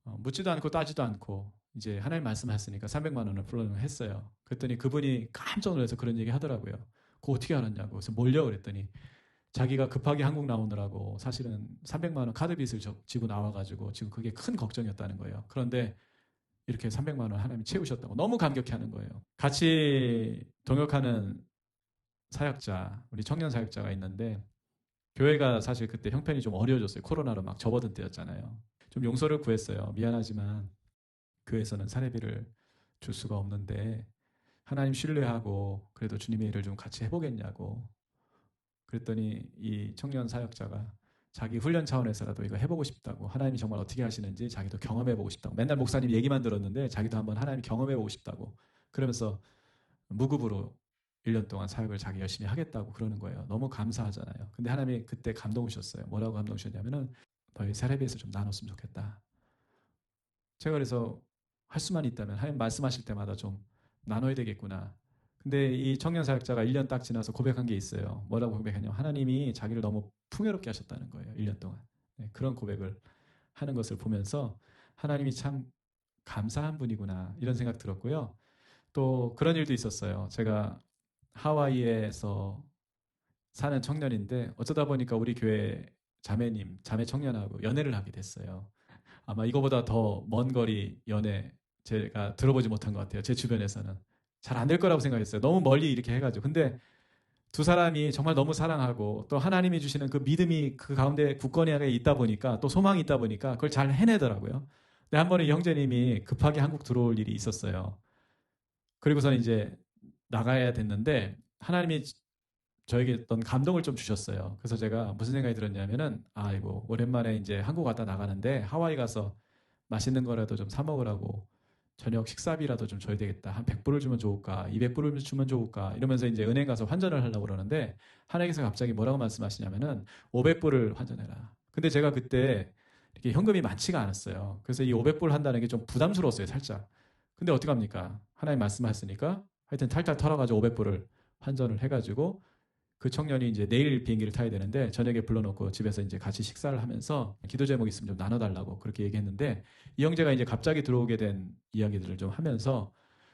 Speaker 1: 묻지도 않고 따지도 않고 이제 하나님 말씀하셨으니까 300만 원을 플로잉을 했어요. 그랬더니 그분이 깜짝 놀라서 그런 얘기 하더라고요. 그거 어떻게 알았냐고. 그래서 뭘요? 그랬더니 자기가 급하게 한국 나오느라고 사실은 300만 원 카드 빚을 지고 나와가지고 지금 그게 큰 걱정이었다는 거예요. 그런데 이렇게 300만 원 하나님이 채우셨다고 너무 감격해하는 거예요. 같이 동역하는 사역자, 우리 청년 사역자가 있는데 교회가 사실 그때 형편이 좀 어려워졌어요. 코로나로 막 접어든 때였잖아요. 좀 용서를 구했어요. 미안하지만 교회에서는 사례비를 줄 수가 없는데 하나님 신뢰하고 그래도 주님의 일을 좀 같이 해보겠냐고. 그랬더니 이 청년 사역자가 자기 훈련 차원에서라도 이거 해보고 싶다고 하나님이 정말 어떻게 하시는지 자기도 경험해보고 싶다고 맨날 목사님 얘기만 들었는데 자기도 한번 하나님 경험해보고 싶다고 그러면서 무급으로 1년 동안 사역을 자기 열심히 하겠다고 그러는 거예요. 너무 감사하잖아요. 근데 하나님이 그때 감동 주셨어요. 뭐라고 감동 주셨냐면은 너희 사례비에서 좀 나눴으면 좋겠다. 제가 그래서
Speaker 2: 할 수만 있다면 하나님 말씀하실 때마다 좀 나눠야 되겠구나. 근데 이 청년 사역자가 1년 딱 지나서 고백한 게 있어요. 뭐라고 고백했냐면 하나님이 자기를 너무 풍요롭게 하셨다는 거예요. 1년 동안. 네, 그런 고백을 하는 것을 보면서 하나님이 참 감사한 분이구나 이런 생각 들었고요. 또 그런 일도 있었어요. 제가 하와이에서 사는 청년인데 어쩌다 보니까 우리 교회 자매님, 자매 청년하고 연애를 하게 됐어요. 아마 이거보다 더 먼 거리 연애 제가 들어보지 못한 것 같아요. 제 주변에서는. 잘 안 될 거라고 생각했어요. 너무 멀리 이렇게 해가지고. 근데 두 사람이 정말 너무 사랑하고 또 하나님이 주시는 그 믿음이 그 가운데 굳건하게 있다 보니까 또 소망이 있다 보니까 그걸 잘 해내더라고요. 근데 한 번에 이 형제님이 급하게 한국 들어올 일이 있었어요. 그리고서는 이제 나가야 됐는데 하나님이 저에게 어떤 감동을 좀 주셨어요. 그래서 제가 무슨 생각이 들었냐면은 아이고 오랜만에 이제 한국 갔다 나가는데 하와이 가서 맛있는 거라도 좀 사 먹으라고 저녁 식사비라도 좀 줘야 되겠다. 한 100불을 주면 좋을까? 200불을 주면 좋을까? 이러면서 이제 은행 가서 환전을 하려고 그러는데 하나님께서 갑자기 뭐라고 말씀하시냐면은 500불을 환전해라. 근데 제가 그때 이렇게 현금이 많지가 않았어요. 그래서 이 500불 한다는 게 좀 부담스러웠어요, 살짝. 근데 어떻게 합니까? 하나님 말씀하셨으니까 하여튼 탈탈 털어가지고 500불을 환전을 해가지고 그 청년이 이제 내일 비행기를 타야 되는데 저녁에 불러놓고 집에서 이제 같이 식사를 하면서 기도 제목 있으면 좀 나눠달라고 그렇게 얘기했는데 이 형제가 이제 갑자기 들어오게 된 이야기들을 좀 하면서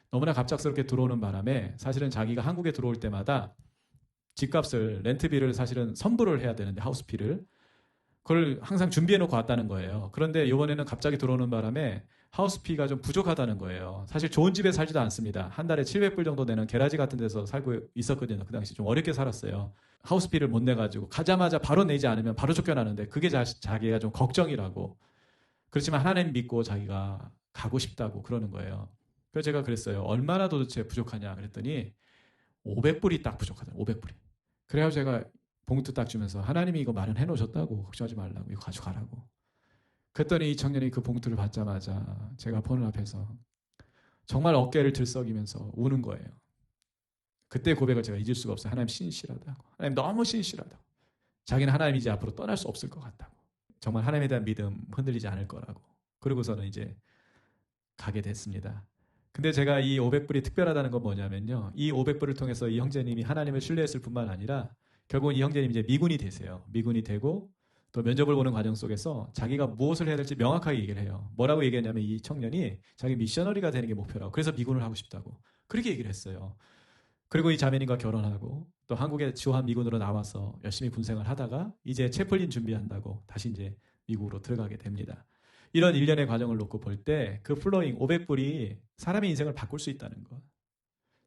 Speaker 2: 너무나 갑작스럽게 들어오는 바람에 사실은 자기가 한국에 들어올 때마다 집값을 렌트비를 사실은 선불을 해야 되는데 하우스피를 그걸 항상 준비해 놓고 왔다는 거예요. 그런데 이번에는 갑자기 들어오는 바람에 하우스피가 좀 부족하다는 거예요. 사실 좋은 집에 살지도 않습니다. 한 달에 700불 정도 내는 게라지 같은 데서 살고 있었거든요. 그 당시 좀 어렵게 살았어요. 하우스피를 못 내가지고 가자마자 바로 내지 않으면 바로 쫓겨나는데 그게 자기가 좀 걱정이라고. 그렇지만 하나님 믿고 자기가 가고 싶다고 그러는 거예요. 그래서 제가 그랬어요. 얼마나 도대체 부족하냐 그랬더니 500불이 딱 부족하다. 500불이. 그래가지고 제가 봉투 딱 주면서 하나님이 이거 마련해 놓으셨다고 걱정하지 말라고 이거 가져가라고. 그랬더니 이 청년이 그 봉투를 받자마자 제가 보는 앞에서 정말 어깨를 들썩이면서 우는 거예요. 그때 고백을 제가 잊을 수가 없어요. 하나님 신실하다고. 하나님 너무 신실하다고. 자기는 하나님 이제 앞으로 떠날 수 없을 것 같다고. 정말 하나님에 대한 믿음 흔들리지 않을 거라고. 그러고서는 이제 가게 됐습니다. 근데 제가 이 500불이 특별하다는 건 뭐냐면요. 이 500불을 통해서 이 형제님이 하나님을 신뢰했을 뿐만 아니라 결국은 이 형제님이 이제 미군이 되세요. 미군이 되고 또 면접을 보는 과정 속에서 자기가 무엇을 해야 될지 명확하게 얘기를 해요. 뭐라고 얘기했냐면 이 청년이 자기 미셔너리가 되는 게 목표라고. 그래서 미군을 하고 싶다고. 그렇게 얘기를 했어요. 그리고 이 자매님과 결혼하고 또 한국에 지원한 미군으로 나와서 열심히 군생활 하다가 이제 채플린 준비한다고 다시 이제 미국으로 들어가게 됩니다. 이런 일련의 과정을 놓고 볼 때 그 플로잉 500불이 사람의 인생을 바꿀 수 있다는 것.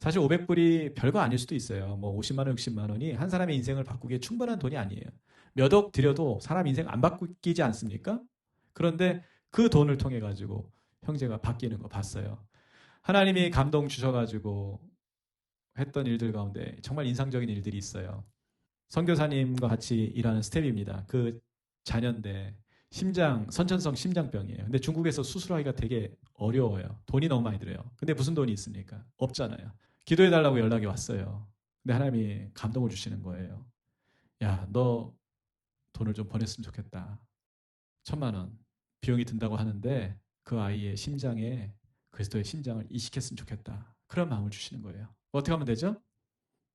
Speaker 2: 사실 500불이 별거 아닐 수도 있어요. 뭐 50만 원, 60만 원이 한 사람의 인생을 바꾸기에 충분한 돈이 아니에요. 몇 억 들여도 사람 인생 안 바뀌지 않습니까? 그런데 그 돈을 통해 가지고 형제가 바뀌는 거 봤어요. 하나님이 감동 주셔가지고 했던 일들 가운데 정말 인상적인 일들이 있어요. 선교사님과 같이 일하는 스텝입니다. 그 자녀인데 선천성 심장병이에요. 근데 중국에서 수술하기가 되게 어려워요. 돈이 너무 많이 들어요. 근데 무슨 돈이 있습니까? 없잖아요. 기도해달라고 연락이 왔어요. 근데 하나님이 감동을 주시는 거예요. 야, 너 돈을 좀 보냈으면 좋겠다. 1,000만 원 비용이 든다고 하는데 그 아이의 심장에 그리스도의 심장을 이식했으면 좋겠다. 그런 마음을 주시는 거예요. 어떻게 하면 되죠?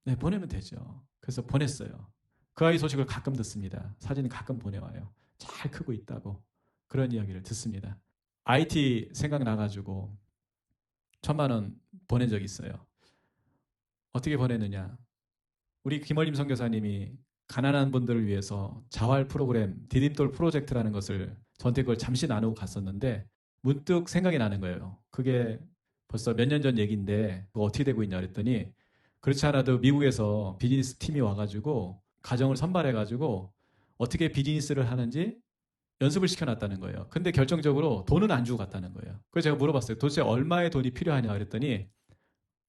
Speaker 2: 네, 보내면 되죠. 그래서 보냈어요. 그 아이 소식을 가끔 듣습니다. 사진을 가끔 보내와요. 잘 크고 있다고. 그런 이야기를 듣습니다. IT 생각나가지고 1,000만 원 보낸 적이 있어요. 어떻게 보냈느냐. 우리 김월림 선교사님이 가난한 분들을 위해서 자활 프로그램, 디딤돌 프로젝트라는 것을 저한테 그걸 잠시 나누고 갔었는데 문득 생각이 나는 거예요. 그게 벌써 몇 년 전 얘기인데 그거 어떻게 되고 있냐 그랬더니 그렇지 않아도 미국에서 비즈니스 팀이 와가지고 가정을 선발해가지고 어떻게 비즈니스를 하는지 연습을 시켜놨다는 거예요. 근데 결정적으로 돈은 안 주고 갔다는 거예요. 그래서 제가 물어봤어요. 도대체 얼마의 돈이 필요하냐 그랬더니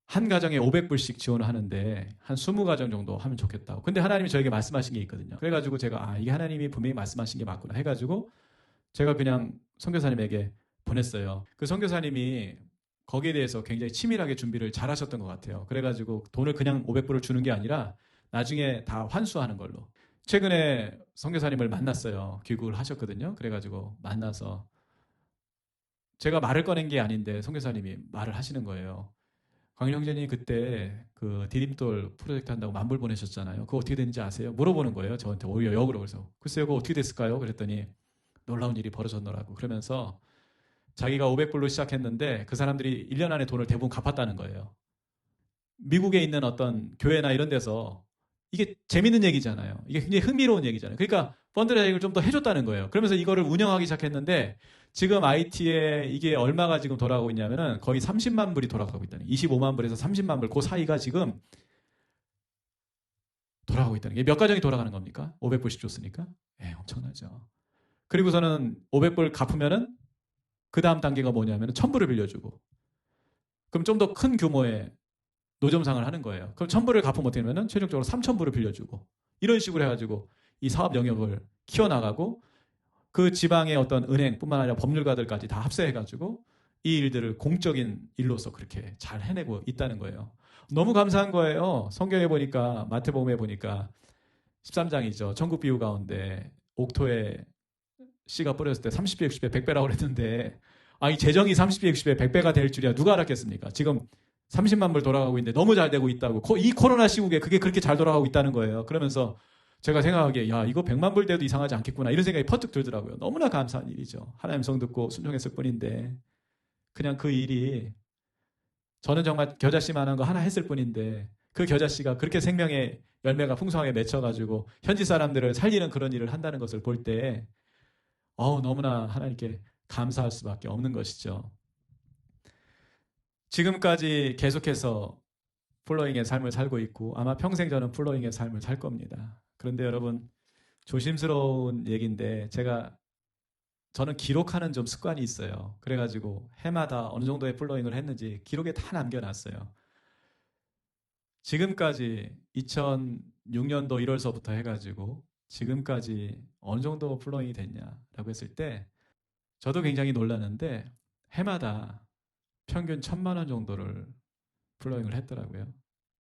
Speaker 2: 한 가정에 500불씩 지원을 하는데 한 20가정 정도 하면 좋겠다고. 근데 하나님이 저에게 말씀하신 게 있거든요. 그래가지고 제가 이게 하나님이 분명히 말씀하신 게 맞구나 해가지고 제가 그냥 선교사님에게 보냈어요. 그 선교사님이 거기에 대해서 굉장히 치밀하게 준비를 잘 하셨던 것 같아요. 그래가지고 돈을 그냥 500불을 주는 게 아니라 나중에 다 환수하는 걸로. 최근에 선교사님을 만났어요. 귀국을 하셨거든요. 그래가지고 만나서 제가 말을 꺼낸 게 아닌데 선교사님이 말을 하시는 거예요. 광일 형제님 그때 그 디딤돌 프로젝트 한다고 만불 보내셨잖아요. 그거 어떻게 됐는지 아세요? 물어보는 거예요. 저한테 오히려 역으로. 그래서 글쎄요, 그거 어떻게 됐을까요? 그랬더니 놀라운 일이 벌어졌노라고. 그러면서 자기가 500불로 시작했는데 그 사람들이 1년 안에 돈을 대부분 갚았다는 거예요. 미국에 있는 어떤 교회나 이런 데서 이게 재밌는 얘기잖아요. 이게 굉장히 흥미로운 얘기잖아요. 그러니까 펀드레이징을 좀 더 해줬다는 거예요. 그러면서 이거를 운영하기 시작했는데 지금 IT에 이게 얼마가 지금 돌아가고 있냐면은 거의 30만 불이 돌아가고 있다는 거예요. 25만 불에서 30만 불, 그 사이가 지금 돌아가고 있다는 게 몇 가정이 돌아가는 겁니까? 500불씩 줬으니까. 엄청나죠. 그리고서는 500불 갚으면은 그 다음 단계가 뭐냐면은 1000불을 빌려주고 그럼 좀 더 큰 규모의 노점상을 하는 거예요. 그럼 1000불을 갚으면 어떻게 되냐면은 최종적으로 3000불을 빌려주고 이런 식으로 해가지고 이 사업 영역을 키워나가고 그 지방의 어떤 은행뿐만 아니라 법률가들까지 다 합세해가지고 이 일들을 공적인 일로서 그렇게 잘 해내고 있다는 거예요. 너무 감사한 거예요. 성경에 보니까 마태복음에 보니까 13장이죠. 천국 비유 가운데 옥토에 씨가 뿌렸을 때 30배, 60배, 100배라고 그랬는데 이 재정이 30배, 60배, 100배가 될 줄이야 누가 알았겠습니까? 지금 30만 불 돌아가고 있는데 너무 잘 되고 있다고. 이 코로나 시국에 그게 그렇게 잘 돌아가고 있다는 거예요. 그러면서 제가 생각하기에 야 이거 100만 불 돼도 이상하지 않겠구나 이런 생각이 퍼뜩 들더라고요. 너무나 감사한 일이죠. 하나님 성 듣고 순종했을 뿐인데 그냥 그 일이 저는 정말 겨자씨만한 거 하나 했을 뿐인데 그 겨자씨가 그렇게 생명의 열매가 풍성하게 맺혀가지고 현지 사람들을 살리는 그런 일을 한다는 것을 볼 때 너무나 하나님께 감사할 수밖에 없는 것이죠. 지금까지 계속해서 플로잉의 삶을 살고 있고 아마 평생 저는 플로잉의 삶을 살 겁니다. 그런데 여러분 조심스러운 얘기인데 저는 기록하는 좀 습관이 있어요. 그래가지고 해마다 어느 정도의 플로잉을 했는지 기록에 다 남겨놨어요. 지금까지 2006년도 1월서부터 해가지고 지금까지 어느 정도 플로잉이 됐냐라고 했을 때 저도 굉장히 놀랐는데 해마다 평균 1000만 원 정도를 플로잉을 했더라고요.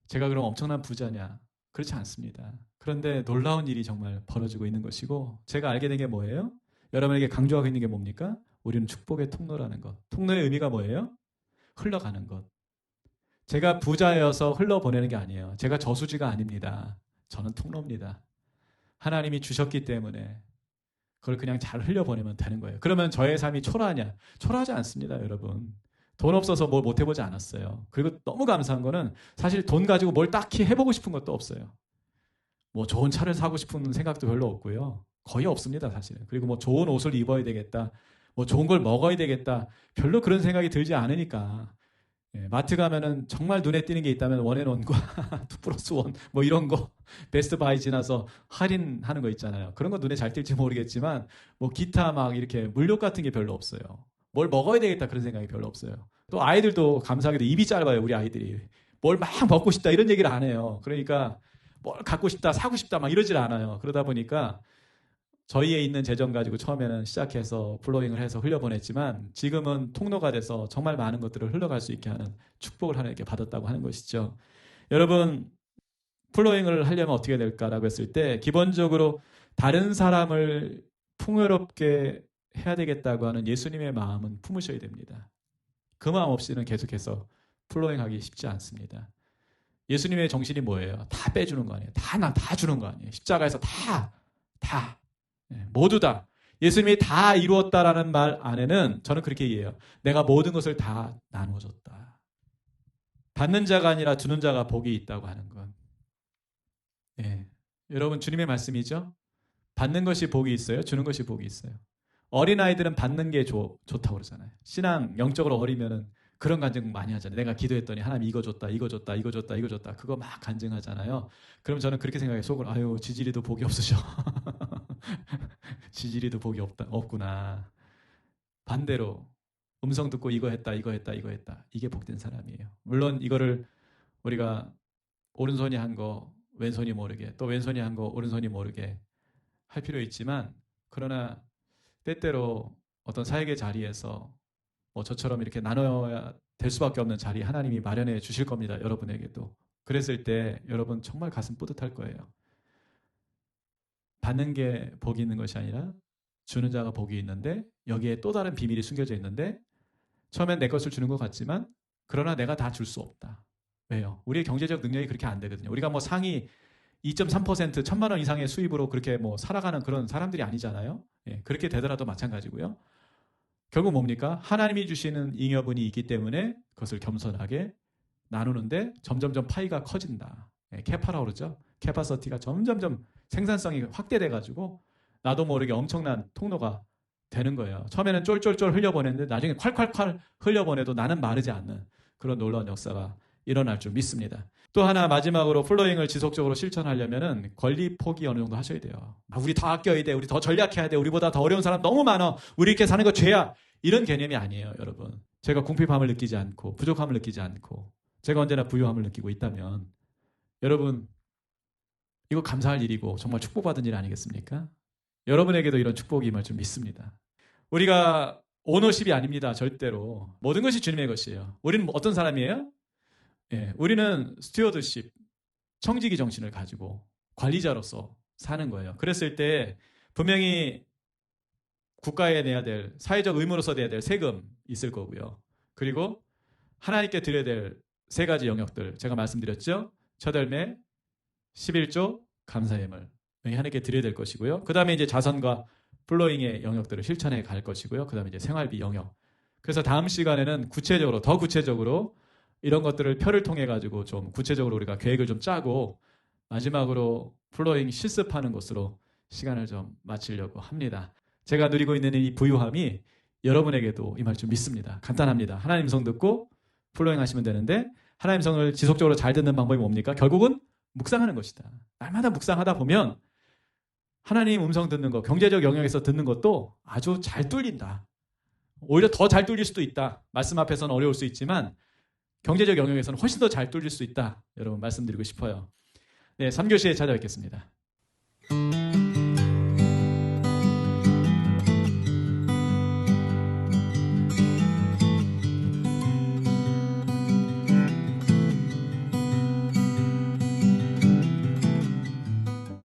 Speaker 2: 제가 그럼 엄청난 부자냐? 그렇지 않습니다. 그런데 놀라운 일이 정말 벌어지고 있는 것이고 제가 알게 된 게 뭐예요? 여러분에게 강조하고 있는 게 뭡니까? 우리는 축복의 통로라는 것. 통로의 의미가 뭐예요? 흘러가는 것. 제가 부자여서 흘러보내는 게 아니에요. 제가 저수지가 아닙니다. 저는 통로입니다. 하나님이 주셨기 때문에 그걸 그냥 잘 흘려보내면 되는 거예요. 그러면 저의 삶이 초라하냐? 초라하지 않습니다, 여러분. 돈 없어서 뭘 못 해보지 않았어요. 그리고 너무 감사한 거는 사실 돈 가지고 뭘 딱히 해보고 싶은 것도 없어요. 뭐 좋은 차를 사고 싶은 생각도 별로 없고요. 거의 없습니다, 사실은. 그리고 뭐 좋은 옷을 입어야 되겠다. 뭐 좋은 걸 먹어야 되겠다. 별로 그런 생각이 들지 않으니까. 마트 가면은 정말 눈에 띄는 게 있다면 원앤원과 2+1 뭐 이런 거 베스트 바이 지나서 할인하는 거 있잖아요. 그런 거 눈에 잘 띌지 모르겠지만 뭐 기타 막 이렇게 물욕 같은 게 별로 없어요. 뭘 먹어야 되겠다 그런 생각이 별로 없어요. 또 아이들도 감사하게도 입이 짧아요. 우리 아이들이. 뭘 막 먹고 싶다 이런 얘기를 안 해요. 그러니까 뭘 갖고 싶다 사고 싶다 막 이러질 않아요. 그러다 보니까 저희에 있는 재정 가지고 처음에는 시작해서 플로잉을 해서 흘려보냈지만 지금은 통로가 돼서 정말 많은 것들을 흘러갈 수 있게 하는 축복을 하나님께 받았다고 하는 것이죠. 여러분 플로잉을 하려면 어떻게 될까라고 했을 때 기본적으로 다른 사람을 풍요롭게 해야 되겠다고 하는 예수님의 마음은 품으셔야 됩니다. 그 마음 없이는 계속해서 플로잉하기 쉽지 않습니다. 예수님의 정신이 뭐예요? 다 빼주는 거 아니에요? 다 주는 거 아니에요? 십자가에서 다 모두 다 예수님이 다 이루었다라는 말 안에는 저는 그렇게 이해해요. 내가 모든 것을 다 나눠줬다. 받는 자가 아니라 주는 자가 복이 있다고 하는 건 여러분 주님의 말씀이죠. 받는 것이 복이 있어요. 주는 것이 복이 있어요. 어린아이들은 받는 게 좋다고 그러잖아요. 신앙 영적으로 어리면은 그런 간증 많이 하잖아요. 내가 기도했더니 하나님 이거 줬다. 그거 막 간증하잖아요. 그럼 저는 그렇게 생각해요. 속으로 지질이도 복이 없으셔. 지질이도 복이 없구나. 반대로 음성 듣고 이거 했다. 이게 복된 사람이에요. 물론 이거를 우리가 오른손이 한 거 왼손이 모르게 또 왼손이 한 거 오른손이 모르게 할 필요 있지만 그러나 때때로 어떤 사역의 자리에서 뭐 저처럼 이렇게 나눠야 될 수밖에 없는 자리 하나님이 마련해 주실 겁니다. 여러분에게도. 그랬을 때 여러분 정말 가슴 뿌듯할 거예요. 받는 게 복이 있는 것이 아니라 주는 자가 복이 있는데 여기에 또 다른 비밀이 숨겨져 있는데 처음엔 내 것을 주는 것 같지만 그러나 내가 다 줄 수 없다. 왜요? 우리의 경제적 능력이 그렇게 안 되거든요. 우리가 뭐 상위 2.3% 1,000만 원 이상의 수입으로 그렇게 뭐 살아가는 그런 사람들이 아니잖아요. 예, 그렇게 되더라도 마찬가지고요. 결국 뭡니까? 하나님이 주시는 잉여분이 있기 때문에 그것을 겸손하게 나누는데 점점점 파이가 커진다. 예, 캐파라고 그러죠. 캐파서티가 점점점 생산성이 확대돼가지고 나도 모르게 엄청난 통로가 되는 거예요. 처음에는 쫄쫄쫄 흘려보냈는데 나중에 콸콸콸 흘려보내도 나는 마르지 않는 그런 놀라운 역사가 일어날 줄 믿습니다. 또 하나 마지막으로 플로잉을 지속적으로 실천하려면은 권리 포기 어느 정도 하셔야 돼요. 우리 더 아껴야 돼. 우리 더 전략해야 돼. 우리보다 더 어려운 사람 너무 많아. 우리 이렇게 사는 거 죄야. 이런 개념이 아니에요, 여러분. 제가 궁핍함을 느끼지 않고 부족함을 느끼지 않고 제가 언제나 부유함을 느끼고 있다면 여러분 이거 감사할 일이고 정말 축복받은 일 아니겠습니까? 여러분에게도 이런 축복이 임할 줄 믿습니다. 우리가 오너십이 아닙니다. 절대로. 모든 것이 주님의 것이에요. 우리는 어떤 사람이에요? 예, 우리는 스튜어드십, 청지기 정신을 가지고 관리자로서 사는 거예요. 그랬을 때 분명히 국가에 내야 될, 사회적 의무로서 내야 될 세금 있을 거고요. 그리고 하나님께 드려야 될 세 가지 영역들 제가 말씀드렸죠. 첫 열매, 11조, 감사예물 하나님께 드려야 될 것이고요. 그 다음에 이제 자선과 플로잉의 영역들을 실천해 갈 것이고요. 그 다음에 이제 생활비 영역. 그래서 다음 시간에는 구체적으로, 더 구체적으로 이런 것들을 표를 통해 가지고 좀 구체적으로 우리가 계획을 좀 짜고 마지막으로 플로잉 실습하는 것으로 시간을 좀 마치려고 합니다. 제가 누리고 있는 이 부유함이 여러분에게도 임할 줄 믿습니다. 간단합니다. 하나님 성 듣고 플로잉 하시면 되는데 하나님 성을 지속적으로 잘 듣는 방법이 뭡니까? 결국은 묵상하는 것이다. 날마다 묵상하다 보면 하나님 음성 듣는 거, 경제적 영역에서 듣는 것도 아주 잘 뚫린다. 오히려 더 잘 뚫릴 수도 있다. 말씀 앞에서는 어려울 수 있지만 경제적 영역에서는 훨씬 더 잘 뚫릴 수 있다. 여러분 말씀드리고 싶어요. 네, 3교시에 찾아뵙겠습니다.